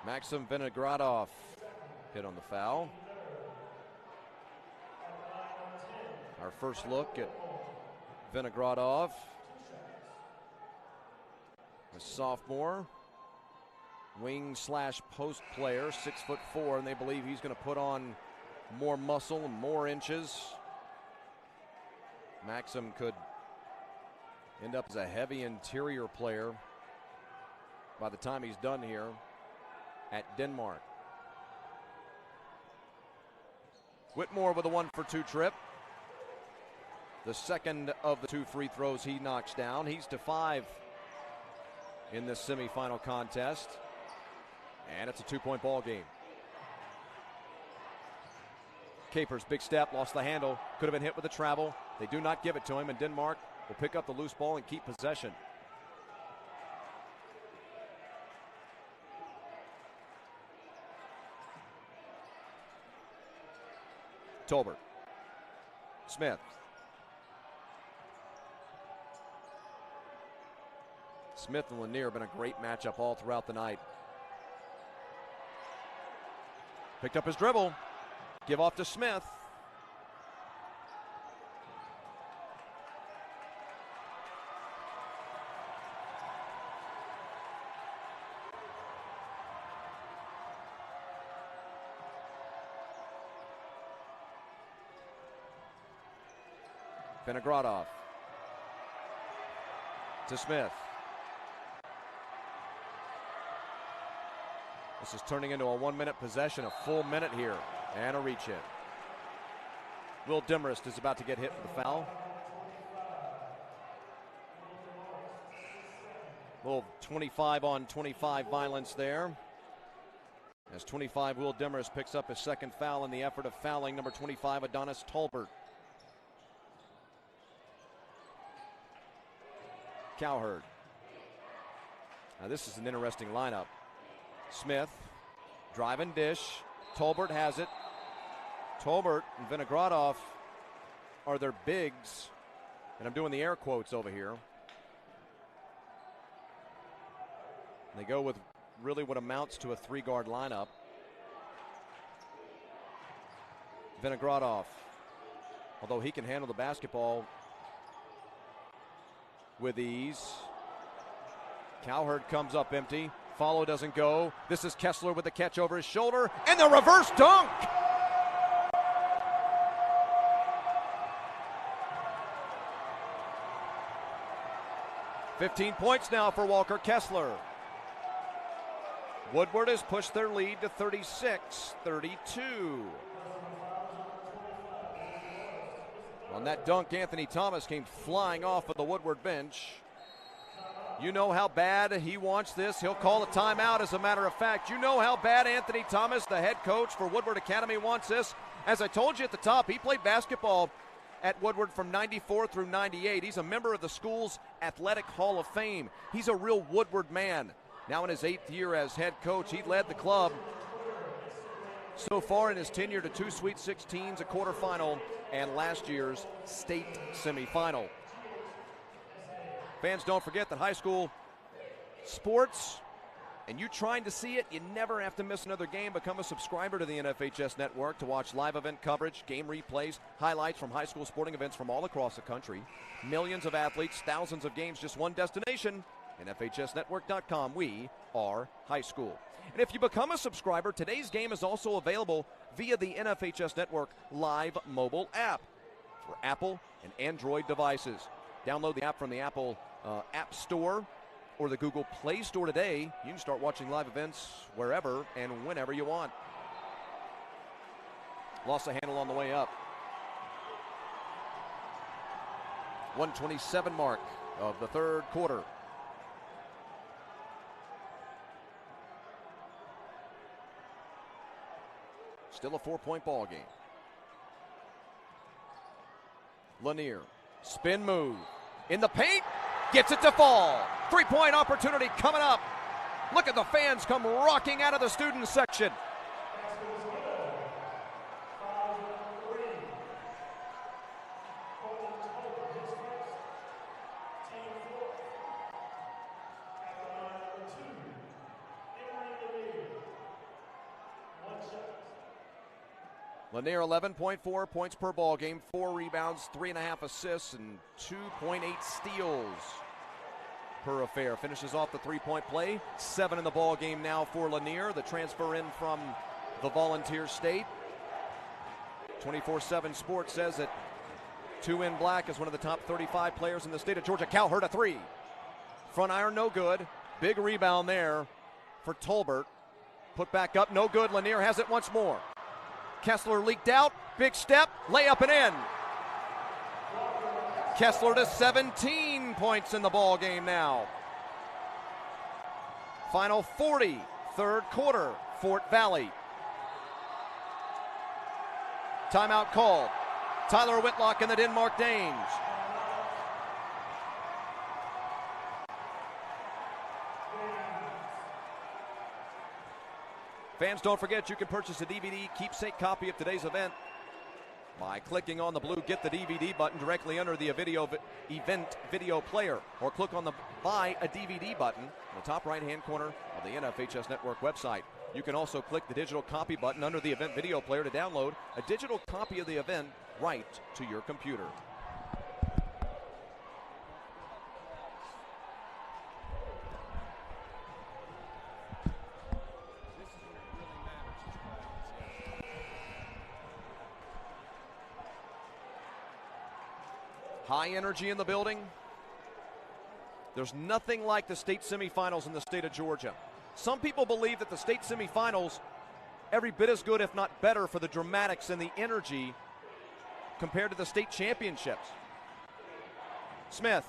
Maxim Vinogradov hit on the foul. Our first look at Vinogradov. A sophomore, wing/post player, 6'4", and they believe he's going to put on more muscle and more inches. Maxim could end up as a heavy interior player by the time he's done here at Denmark. Whitmore with a 1-for-2 trip. The second of the 2 free throws he knocks down. He's to 5 in this semifinal contest. And it's a 2-point ball game. Capers, big step, lost the handle. Could have been hit with a travel. They do not give it to him, and Denmark will pick up the loose ball and keep possession. Tolbert. Smith. Smith and Lanier have been a great matchup all throughout the night. Picked up his dribble. Give off to Smith. Vinogradov to Smith. This is turning into a 1-minute possession, a full minute here, and a reach hit. Will Demarest is about to get hit with the foul. A little 25-on-25 violence there. As 25, Will Demarest picks up his second foul in the effort of fouling number 25, Adonis Tolbert. Cowherd. Now this is an interesting lineup. Smith, drive and dish. Tolbert has it. Tolbert and Vinogradov are their bigs. And I'm doing the air quotes over here. And they go with really what amounts to a 3-guard lineup. Vinogradov, although he can handle the basketball with ease. Cowherd comes up empty. Follow doesn't go. This is Kessler with the catch over his shoulder. And the reverse dunk! "15 points now for Walker Kessler. Woodward has pushed their lead to 36-32. On that dunk, Anthony Thomas came flying off of the Woodward bench. You know how bad he wants this. He'll call a timeout, as a matter of fact. You know how bad Anthony Thomas, the head coach for Woodward Academy, wants this. As I told you at the top, he played basketball at Woodward from 94 through 98. He's a member of the school's Athletic Hall of Fame. He's a real Woodward man. Now in his 8th year as head coach, he led the club so far in his tenure to 2 Sweet 16s, a quarterfinal, and last year's state semifinal. Fans, don't forget that high school sports, and you trying to see it, you never have to miss another game. Become a subscriber to the NFHS Network to watch live event coverage, game replays, highlights from high school sporting events from all across the country. Millions of athletes, thousands of games, just one destination, NFHSnetwork.com. We are high school. And if you become a subscriber, today's game is also available via the NFHS Network live mobile app for Apple and Android devices. Download the app from the Apple App Store or the Google Play Store today. You can start watching live events wherever and whenever you want. Lost a handle on the way up. 1:27 mark of the third quarter. Still a 4-point ball game. Lanier, spin move. In the paint, gets it to fall. 3-point opportunity coming up. Look at the fans come rocking out of the student section. Lanier, 11.4 points per ball game, 4 rebounds, 3.5 assists, and 2.8 steals per affair. Finishes off the 3-point play. 7 in the ball game now for Lanier, the transfer in from the Volunteer State. 24/7 Sports says that 2 in Black is one of the top 35 players in the state of Georgia. Cowherd a 3. Front iron, no good. Big rebound there for Tolbert. Put back up, no good. Lanier has it once more. Kessler leaked out, big step, layup and in. Kessler to 17 points in the ball game now. Final 40, third quarter, Fort Valley. Timeout called. Tyler Whitlock and the Denmark Danes. Fans, don't forget you can purchase a DVD keepsake copy of today's event by clicking on the blue Get the DVD button directly under the event video player, or click on the Buy a DVD button in the top right-hand corner of the NFHS Network website. You can also click the digital copy button under the event video player to download a digital copy of the event right to your computer. High energy in the building. There's nothing like the state semifinals in the state of Georgia. Some people believe that the state semifinals every bit as good, if not better, for the dramatics and the energy compared to the state championships. Smith.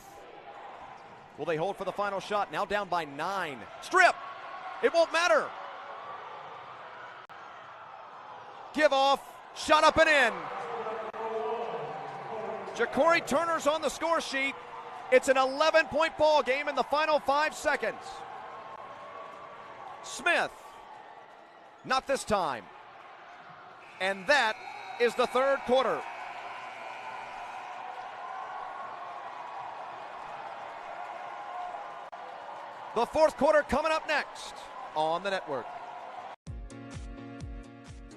Will they hold for the final shot? Now down by 9. Strip. It won't matter. Give off. Shot up and in. Ja'Cory Turner's on the score sheet. It's an 11-point ball game in the final 5 seconds. Smith, not this time. And that is the third quarter. The fourth quarter coming up next on the network.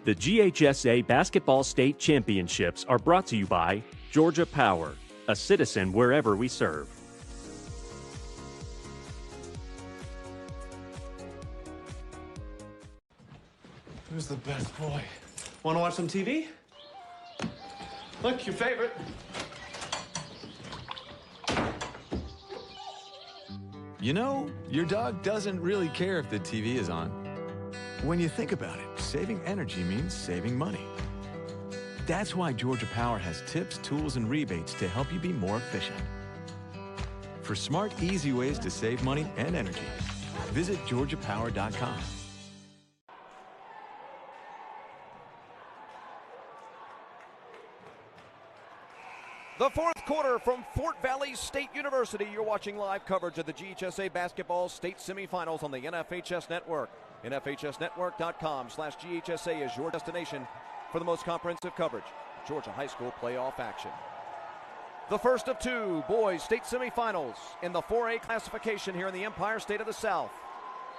The GHSA Basketball State Championships are brought to you by Georgia Power, a citizen wherever we serve. Who's the best boy? Want to watch some TV? Look, your favorite. You know, your dog doesn't really care if the TV is on. When you think about it, saving energy means saving money. That's why Georgia Power has tips, tools, and rebates to help you be more efficient. For smart, easy ways to save money and energy, visit georgiapower.com. The fourth quarter from Fort Valley State University. You're watching live coverage of the GHSA Basketball State Semifinals on the NFHS Network. NFHSNetwork.com/GHSA is your destination for the most comprehensive coverage of Georgia high school playoff action. The first of two boys state semifinals in the 4A classification here in the Empire State of the South.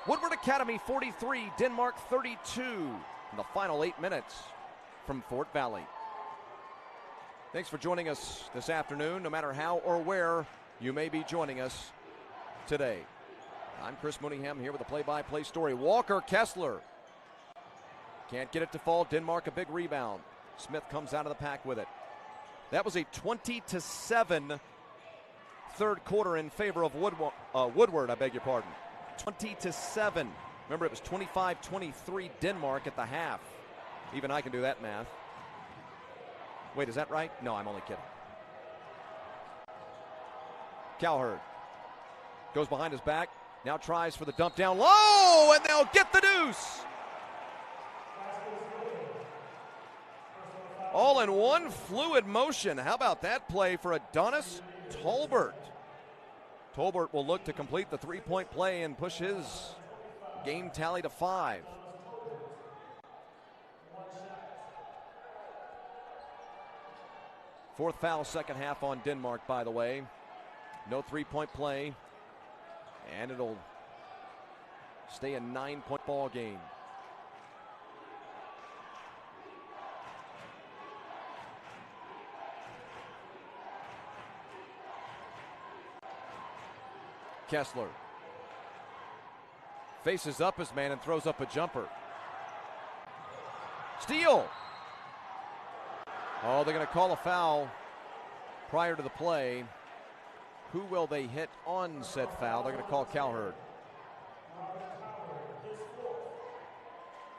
Woodward Academy 43, Denmark 32 in the final 8 minutes from Fort Valley. Thanks for joining us this afternoon, no matter how or where you may be joining us today. I'm Chris Mooneyham here with a play-by-play story. Walker Kessler can't get it to fall. Denmark a big rebound. Smith comes out of the pack with it. That was a 20-7 third quarter in favor of Woodward, I beg your pardon. 20-7. Remember, it was 25-23 Denmark at the half. Even I can do that math. Wait, is that right? No, I'm only kidding. Cowherd goes behind his back. Now tries for the dump down low, and they'll get the deuce. All in one fluid motion. How about that play for Adonis Tolbert? Tolbert will look to complete the three-point play and push his game tally to 5. Fourth foul, second half on Denmark, by the way. No three-point play. And it'll stay a 9-point ball game. Kessler faces up his man and throws up a jumper. Steal. Oh, they're going to call a foul prior to the play. Who will they hit on said foul? They're going to call Cowherd.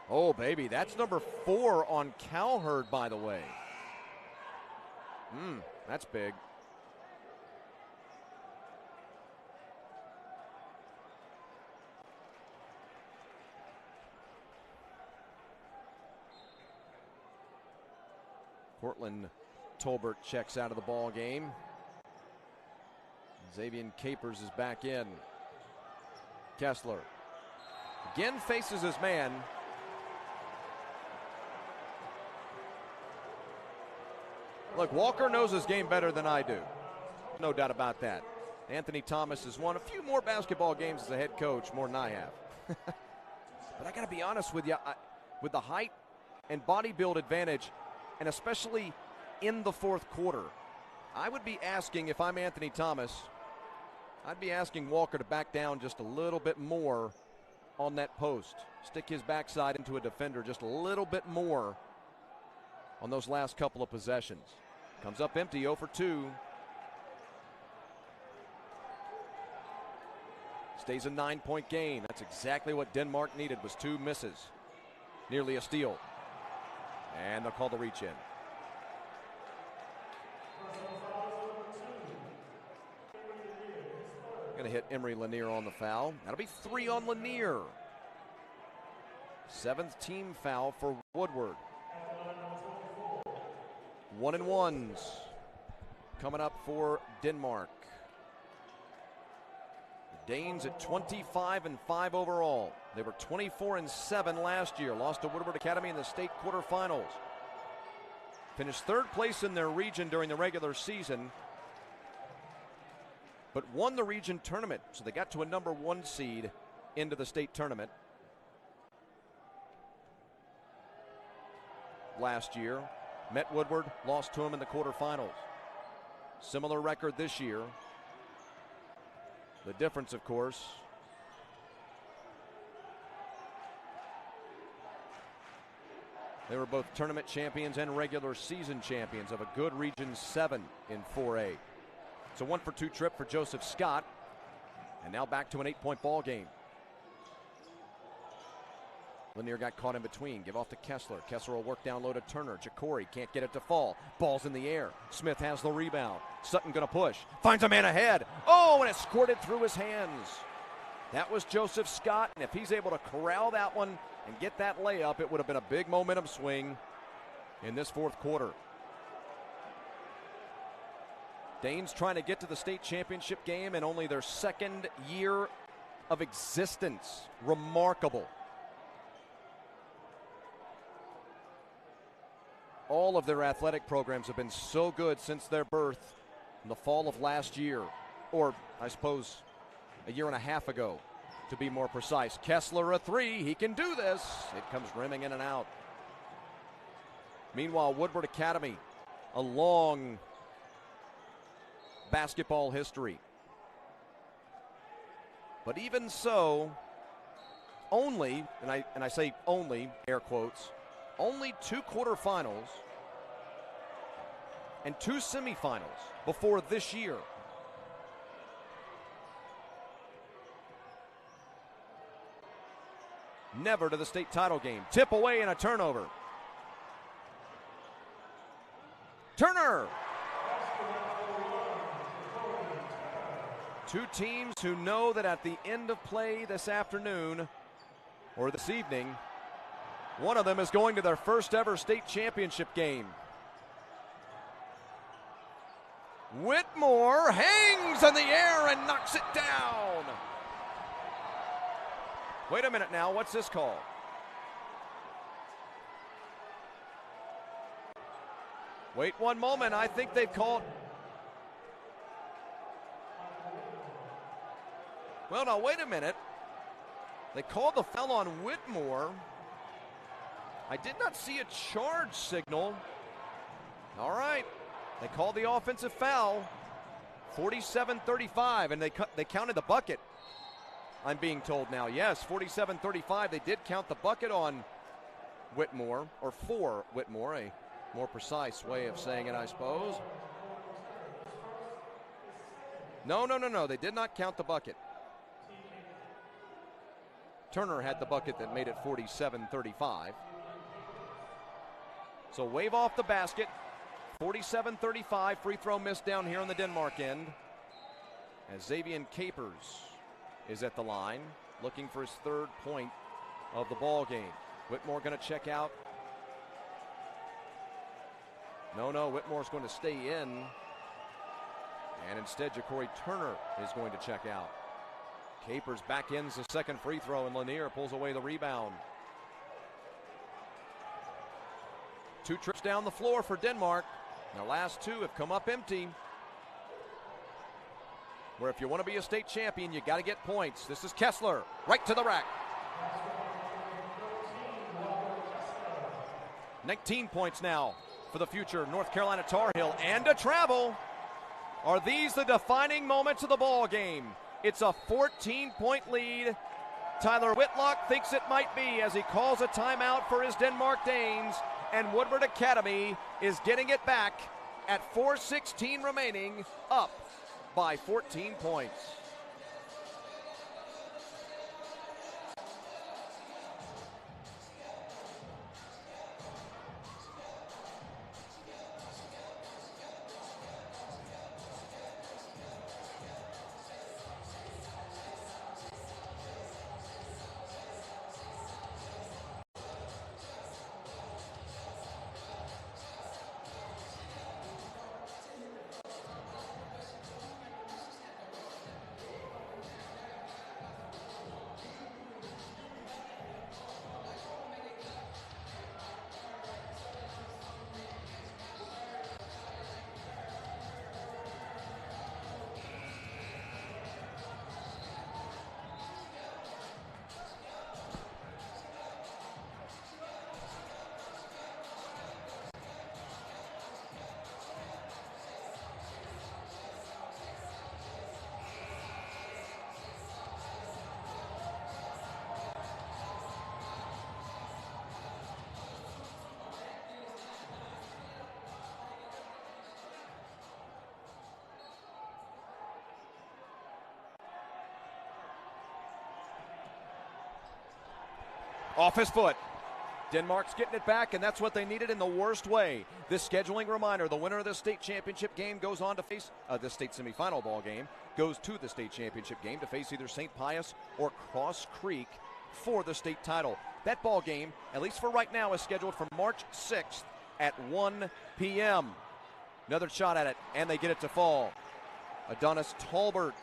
Oh, baby, that's number 4 on Cowherd, by the way. That's big. Portland Tolbert checks out of the ball game. Xavier Capers is back in. Kessler again faces his man. Look, Walker knows his game better than I do. No doubt about that. Anthony Thomas has won a few more basketball games as a head coach, more than I have. But I got to be honest with you, with the height and body build advantage, and especially in the fourth quarter, I would be asking, if I'm Anthony Thomas, I'd be asking Walker to back down just a little bit more on that post. Stick his backside into a defender just a little bit more on those last couple of possessions. Comes up empty, 0 for 2. Stays a 9-point game. That's exactly what Denmark needed, was 2 misses. Nearly a steal. And they'll call the reach in. Going to hit Emery Lanier on the foul. That'll be 3 on Lanier. 7th team foul for Woodward. 1-and-1s coming up for Denmark. Danes at 25-5 overall. They were 24-7 last year. Lost to Woodward Academy in the state quarterfinals. Finished third place in their region during the regular season, but won the region tournament. So they got to a number 1 seed into the state tournament last year. Met Woodward, lost to him in the quarterfinals. Similar record this year. The difference, of course, they were both tournament champions and regular season champions of a good Region 7 in 4A. It's a 1-for-2 trip for Joseph Scott, and now back to an 8-point ball game. Lanier got caught in between. Give off to Kessler. Kessler will work down low to Turner. Jacory can't get it to fall. Ball's in the air. Smith has the rebound. Sutton gonna push. Finds a man ahead. Oh, and it squirted through his hands. That was Joseph Scott, and if he's able to corral that one and get that layup, it would have been a big momentum swing in this fourth quarter. Danes trying to get to the state championship game in only their second year of existence. Remarkable. All of their athletic programs have been so good since their birth in the fall of last year, or I suppose a year and a half ago, to be more precise. Kessler a 3, he can do this. It comes rimming in and out. Meanwhile, Woodward Academy, a long basketball history. But even so, only, and I say only, air quotes, only 2 quarterfinals and 2 semifinals before this year. Never to the state title game. Tip away and a turnover. Turner! 2 teams who know that at the end of play this afternoon, or this evening, one of them is going to their first ever state championship game. Whitmore hangs in the air and knocks it down. Wait a minute now, what's this call? Wait one moment, I think they've called. Well, now wait a minute. They called the foul on Whitmore. I did not see a charge signal. All right, they called the offensive foul. 47-35, and they counted the bucket. I'm being told now, yes, 47-35. They did count the bucket on Whitmore, or for Whitmore, a more precise way of saying it, I suppose. No, they did not count the bucket. Turner had the bucket that made it 47-35. So wave off the basket. 47-35, free throw missed down here on the Denmark end. As Xavier Capers is at the line, looking for his 3rd point of the ball game. Whitmore going to check out. No, Whitmore's going to stay in. And instead, Jacory Turner is going to check out. Capers back ends the 2nd free throw, and Lanier pulls away the rebound. 2 trips down the floor for Denmark. Their last 2 have come up empty. Where if you want to be a state champion, you got to get points. This is Kessler, right to the rack. 19 points now for the future North Carolina Tar Heel, and a travel. Are these the defining moments of the ball game? It's a 14-point lead. Tyler Whitlock thinks it might be as he calls a timeout for his Denmark Danes, and Woodward Academy is getting it back at 4:16 remaining, up by 14 points. Off his foot. Denmark's getting it back, and that's what they needed in the worst way. This scheduling reminder, the winner of the state championship game goes on to face the state semifinal ball game, goes to the state championship game to face either St. Pius or Cross Creek for the state title. That ball game, at least for right now, is scheduled for March 6th at 1 p.m. Another shot at it, and they get it to fall. Adonis Talbert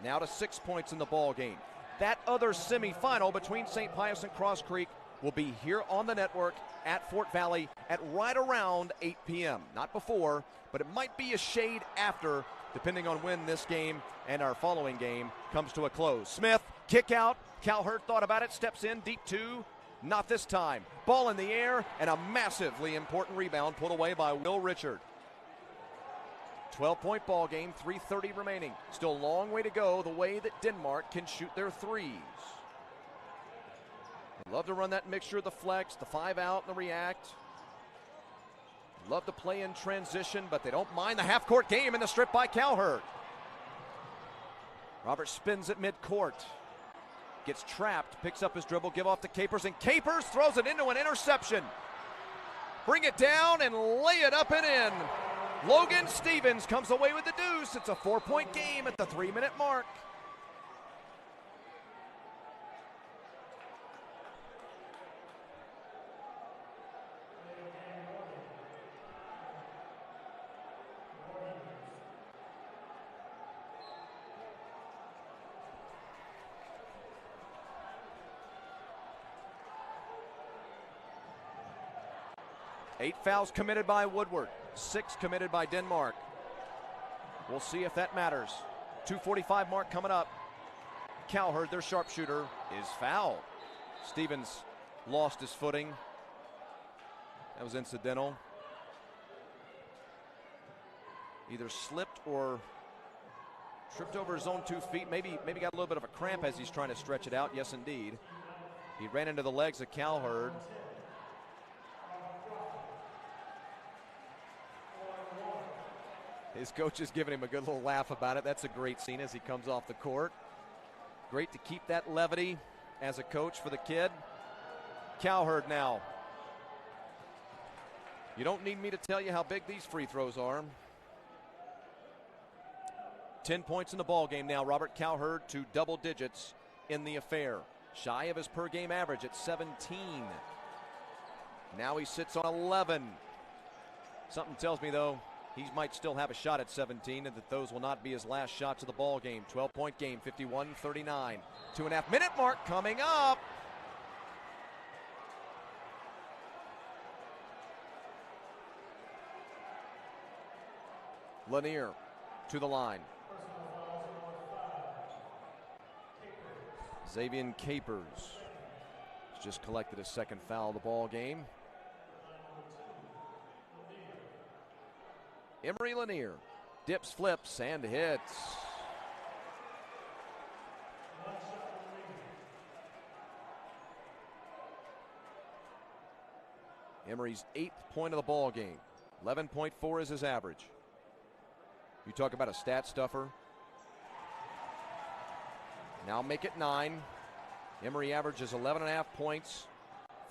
now to 6 points in the ball game. That other semifinal between St. Pius and Cross Creek will be here on the network at Fort Valley at right around 8 p.m. Not before, but it might be a shade after, depending on when this game and our following game comes to a close. Smith, kick out. Calhert thought about it, steps in, deep two. Not this time. Ball in the air, and a massively important rebound pulled away by Will Richard. 12-point ball game, 3:30 remaining. Still a long way to go the way that Denmark can shoot their threes. Love to run that mixture of the flex, the 5-out, and the react. Love to play in transition, but they don't mind the half-court game in the strip by Calhert. Robert spins at midcourt. Gets trapped, picks up his dribble, give off to Capers, and Capers throws it into an interception. Bring it down and lay it up and in. Logan Stevens comes away with the deuce. It's a 4-point game at the 3-minute mark. Eight fouls committed by Woodward, 6 committed by Denmark. We'll see if that matters. 2:45 mark coming up. Calhert, their sharpshooter, is fouled. Stevens lost his footing. That was incidental. Either slipped or tripped over his own 2 feet. Maybe got a little bit of a cramp as he's trying to stretch it out. Yes, indeed. He ran into the legs of Calhert. His coach is giving him a good little laugh about it. That's a great scene as he comes off the court. Great to keep that levity as a coach for the kid. Calhert now. You don't need me to tell you how big these free throws are. 10 points in the ball game now. Robert Calhert to double digits in the affair. Shy of his per game average at 17. Now he sits on 11. Something tells me, though, he might still have a shot at 17 and that those will not be his last shots of the ball game. 12-point game, 51-39. 2.5-minute mark coming up. Lanier to the line. Xavier Capers has just collected his second foul of the ball game. Emery Lanier dips, flips, and hits. Emery's 8th point of the ball game. 11.4 is his average. You talk about a stat stuffer. Now make it 9. Emery averages 11.5 points,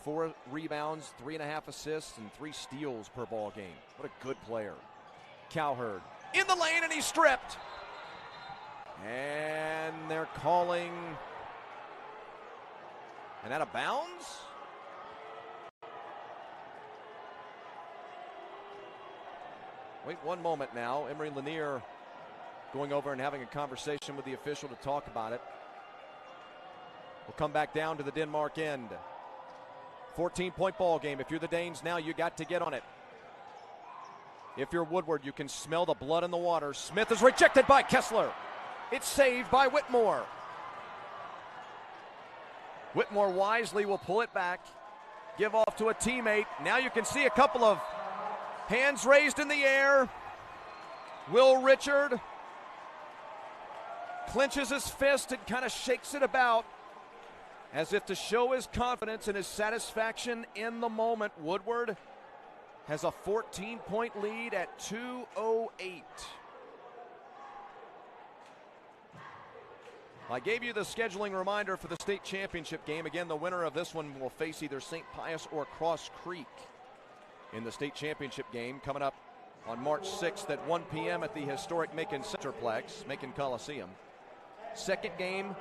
4 rebounds, 3.5 assists, and 3 steals per ball game. What a good player. Calhert in the lane, and he's stripped. And they're calling and out of bounds. Wait one moment now. Emery Lanier going over and having a conversation with the official to talk about it. We'll come back down to the Denmark end. 14-point ball game. If you're the Danes now, you got to get on it. If you're Woodward, you can smell the blood in the water. Smith is rejected by Kessler. It's saved by Whitmore. Whitmore wisely will pull it back, give off to a teammate. Now you can see a couple of hands raised in the air. Will Richard clenches his fist and kind of shakes it about as if to show his confidence and his satisfaction in the moment. Woodward has a 14-point lead at 2:08. I gave you the scheduling reminder for the state championship game. Again, the winner of this one will face either St. Pius or Cross Creek in the state championship game coming up on March 6th at 1 p.m. at the historic Macon Centerplex, Macon Coliseum. Second game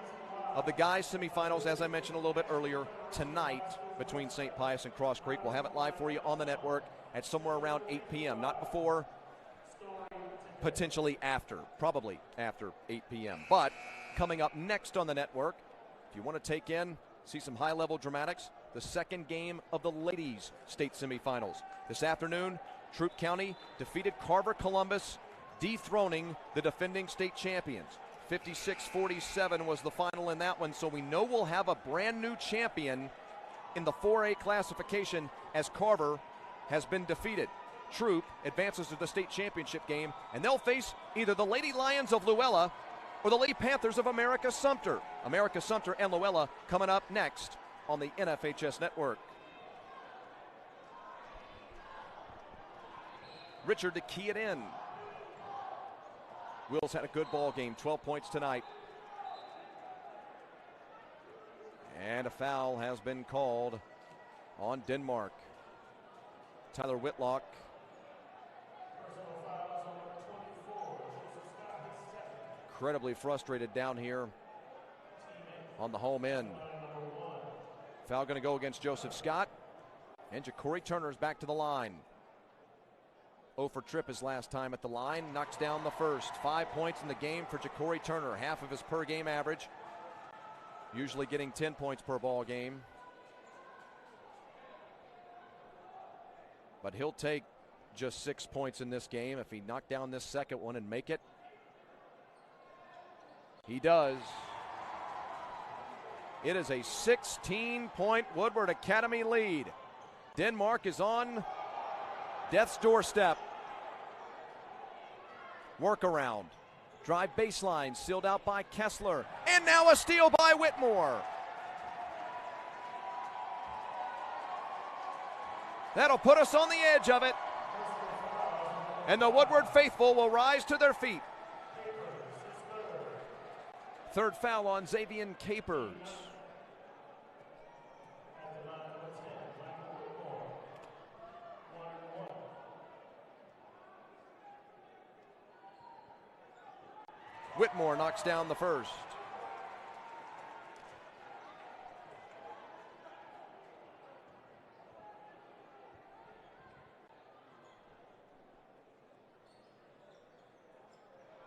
of the guys' semifinals, as I mentioned a little bit earlier, tonight between St. Pius and Cross Creek. We'll have it live for you on the network at somewhere around 8 p.m. Not before, potentially after, probably after 8 p.m. But coming up next on the network, if you want to take in, see some high-level dramatics, the second game of the ladies' state semifinals. This afternoon, Troup County defeated Carver Columbus, dethroning the defending state champions. 56-47 was the final in that one, so we know we'll have a brand new champion in the 4A classification as Carver has been defeated. Troup advances to the state championship game, and they'll face either the Lady Lions of Luella or the Lady Panthers of America Sumter. America Sumter and Luella coming up next on the NFHS Network. Richard to key it in. Will's had a good ball game, 12 points tonight. And a foul has been called on Denmark. Tyler Whitlock. Incredibly frustrated down here on the home end. Foul going to go against Joseph Scott. And Ja'Cory Turner's back to the line. 0 for Tripp his last time at the line. Knocks down the first. 5 points in the game for Ja'Cory Turner. Half of his per game average. Usually getting 10 points per ball game. But he'll take just 6 points in this game if he knocked down this second one and make it. He does. It is a 16-point Woodward Academy lead. Denmark is on death's doorstep. Workaround. Drive baseline, sealed out by Kessler. And now a steal by Whitmore. That'll put us on the edge of it. And the Woodward faithful will rise to their feet. Third foul on Xavier Capers. Whitmore knocks down the first.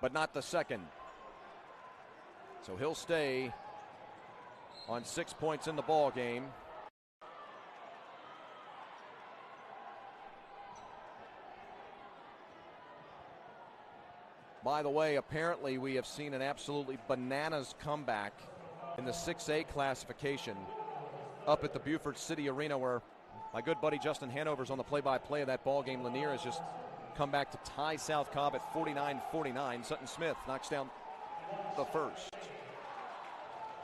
But not the second. So he'll stay on 6 points in the ball game. By the way, apparently we have seen an absolutely bananas comeback in the 6A classification up at the Beaufort City Arena, where my good buddy Justin Hanover's on the play-by-play of that ball game. Lanier has just come back to tie South Cobb at 49-49. Sutton Smith knocks down the first.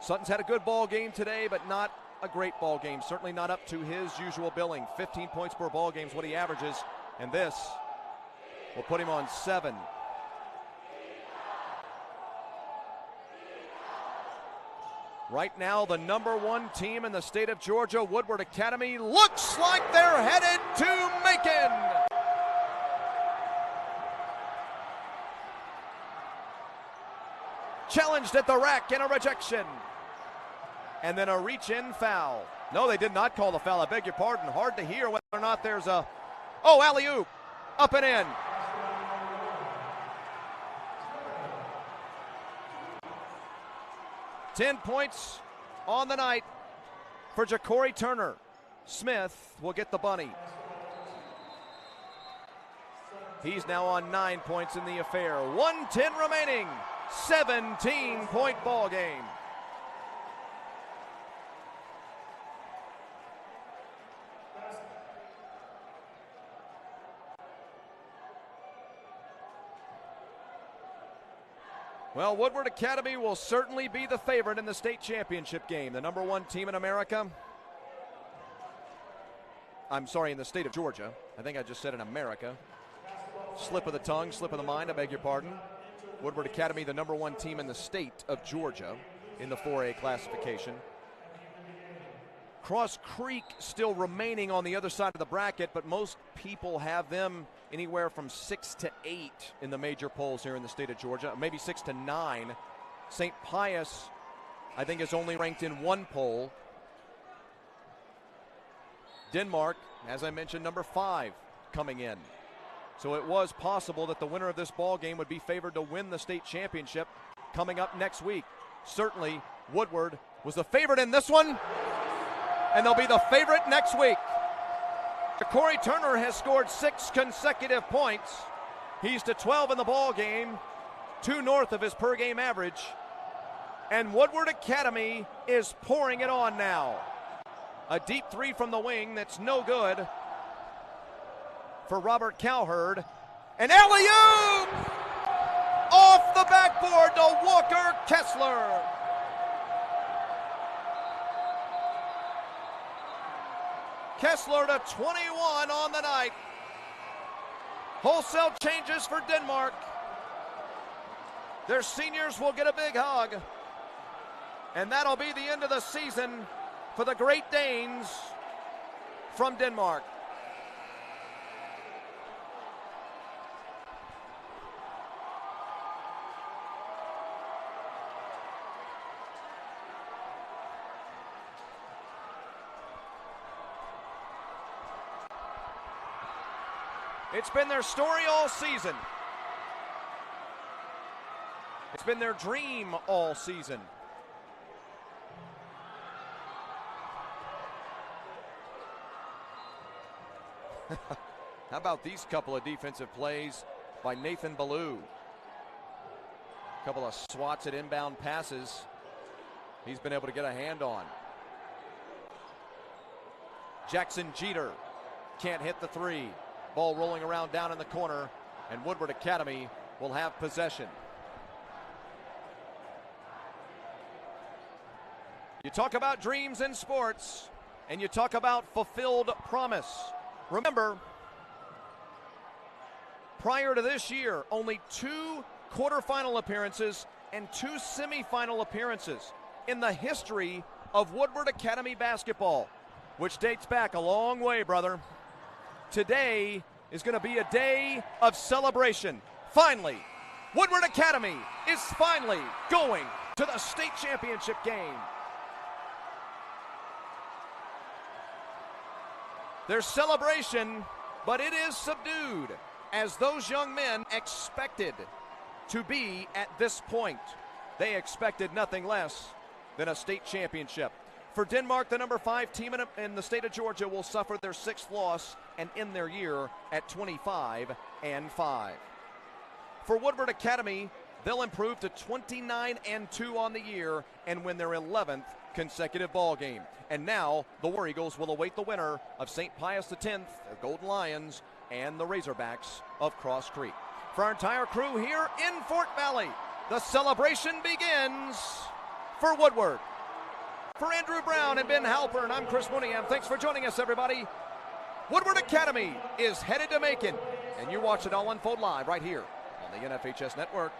Sutton's had a good ball game today, but not a great ball game. Certainly not up to his usual billing. 15 points per ball game is what he averages, and this will put him on 7. Right now, the #1 team in the state of Georgia, Woodward Academy, looks like they're headed to Macon. Challenged at the rack and a rejection. And then a reach-in foul. No, they did not call the foul. I beg your pardon. Hard to hear whether or not there's a... Oh, alley-oop. Up and in. Ten points on the night for Ja'Cory Turner. Smith will get the bunny. He's now on 9 points in the affair. 1:10 remaining. 17-point ball game. Well, Woodward Academy will certainly be the favorite in the state championship game. The #1 team in America. I'm sorry, in the state of Georgia. I think I just said in America. Slip of the tongue, slip of the mind, I beg your pardon. Woodward Academy, the #1 team in the state of Georgia. in the 4A classification. Cross Creek still remaining on the other side of the bracket, but most people have them anywhere from 6 to 8 in the major polls here in the state of Georgia, maybe 6 to 9. St. Pius, I think, is only ranked in one poll. Denmark, as I mentioned, number 5 coming in. So it was possible that the winner of this ball game would be favored to win the state championship coming up next week. Certainly, Woodward was the favorite in this one, and they'll be the favorite next week. Corey Turner has scored 6 consecutive points. He's to 12 in the ball game, 2 north of his per game average. And Woodward Academy is pouring it on now. A deep 3 from the wing that's no good for Robert Cowherd. And alley-oop off the backboard to Walker Kessler. Kessler to 21 on the night. Wholesale changes for Denmark. Their seniors will get a big hug. And that'll be the end of the season for the Great Danes from Denmark. It's been their story all season. It's been their dream all season. How about these couple of defensive plays by Nathan Ballou? A couple of swats at inbound passes he's been able to get a hand on. Jackson Jeter can't hit the 3. Ball rolling around down in the corner, and Woodward Academy will have possession. You talk about dreams in sports, and you talk about fulfilled promise. Remember, prior to this year, only 2 quarterfinal appearances and 2 semifinal appearances in the history of Woodward Academy basketball, which dates back a long way, brother. Today is going to be a day of celebration. Finally, Woodward Academy is finally going to the state championship game. There's celebration, but it is subdued, as those young men expected to be at this point. They expected nothing less than a state championship. For Denmark, the number 5 team in the state of Georgia will suffer their 6th loss and end their year at 25-5. For Woodward Academy, they'll improve to 29-2 on the year and win their 11th consecutive ball game. And now the War Eagles will await the winner of St. Pius X, the Golden Lions, and the Razorbacks of Cross Creek. For our entire crew here in Fort Valley, the celebration begins for Woodward. For Andrew Brown and Ben Halpern, I'm Chris Mooneyham. Thanks for joining us, everybody. Woodward Academy is headed to Macon, and you watch it all unfold live right here on the NFHS Network.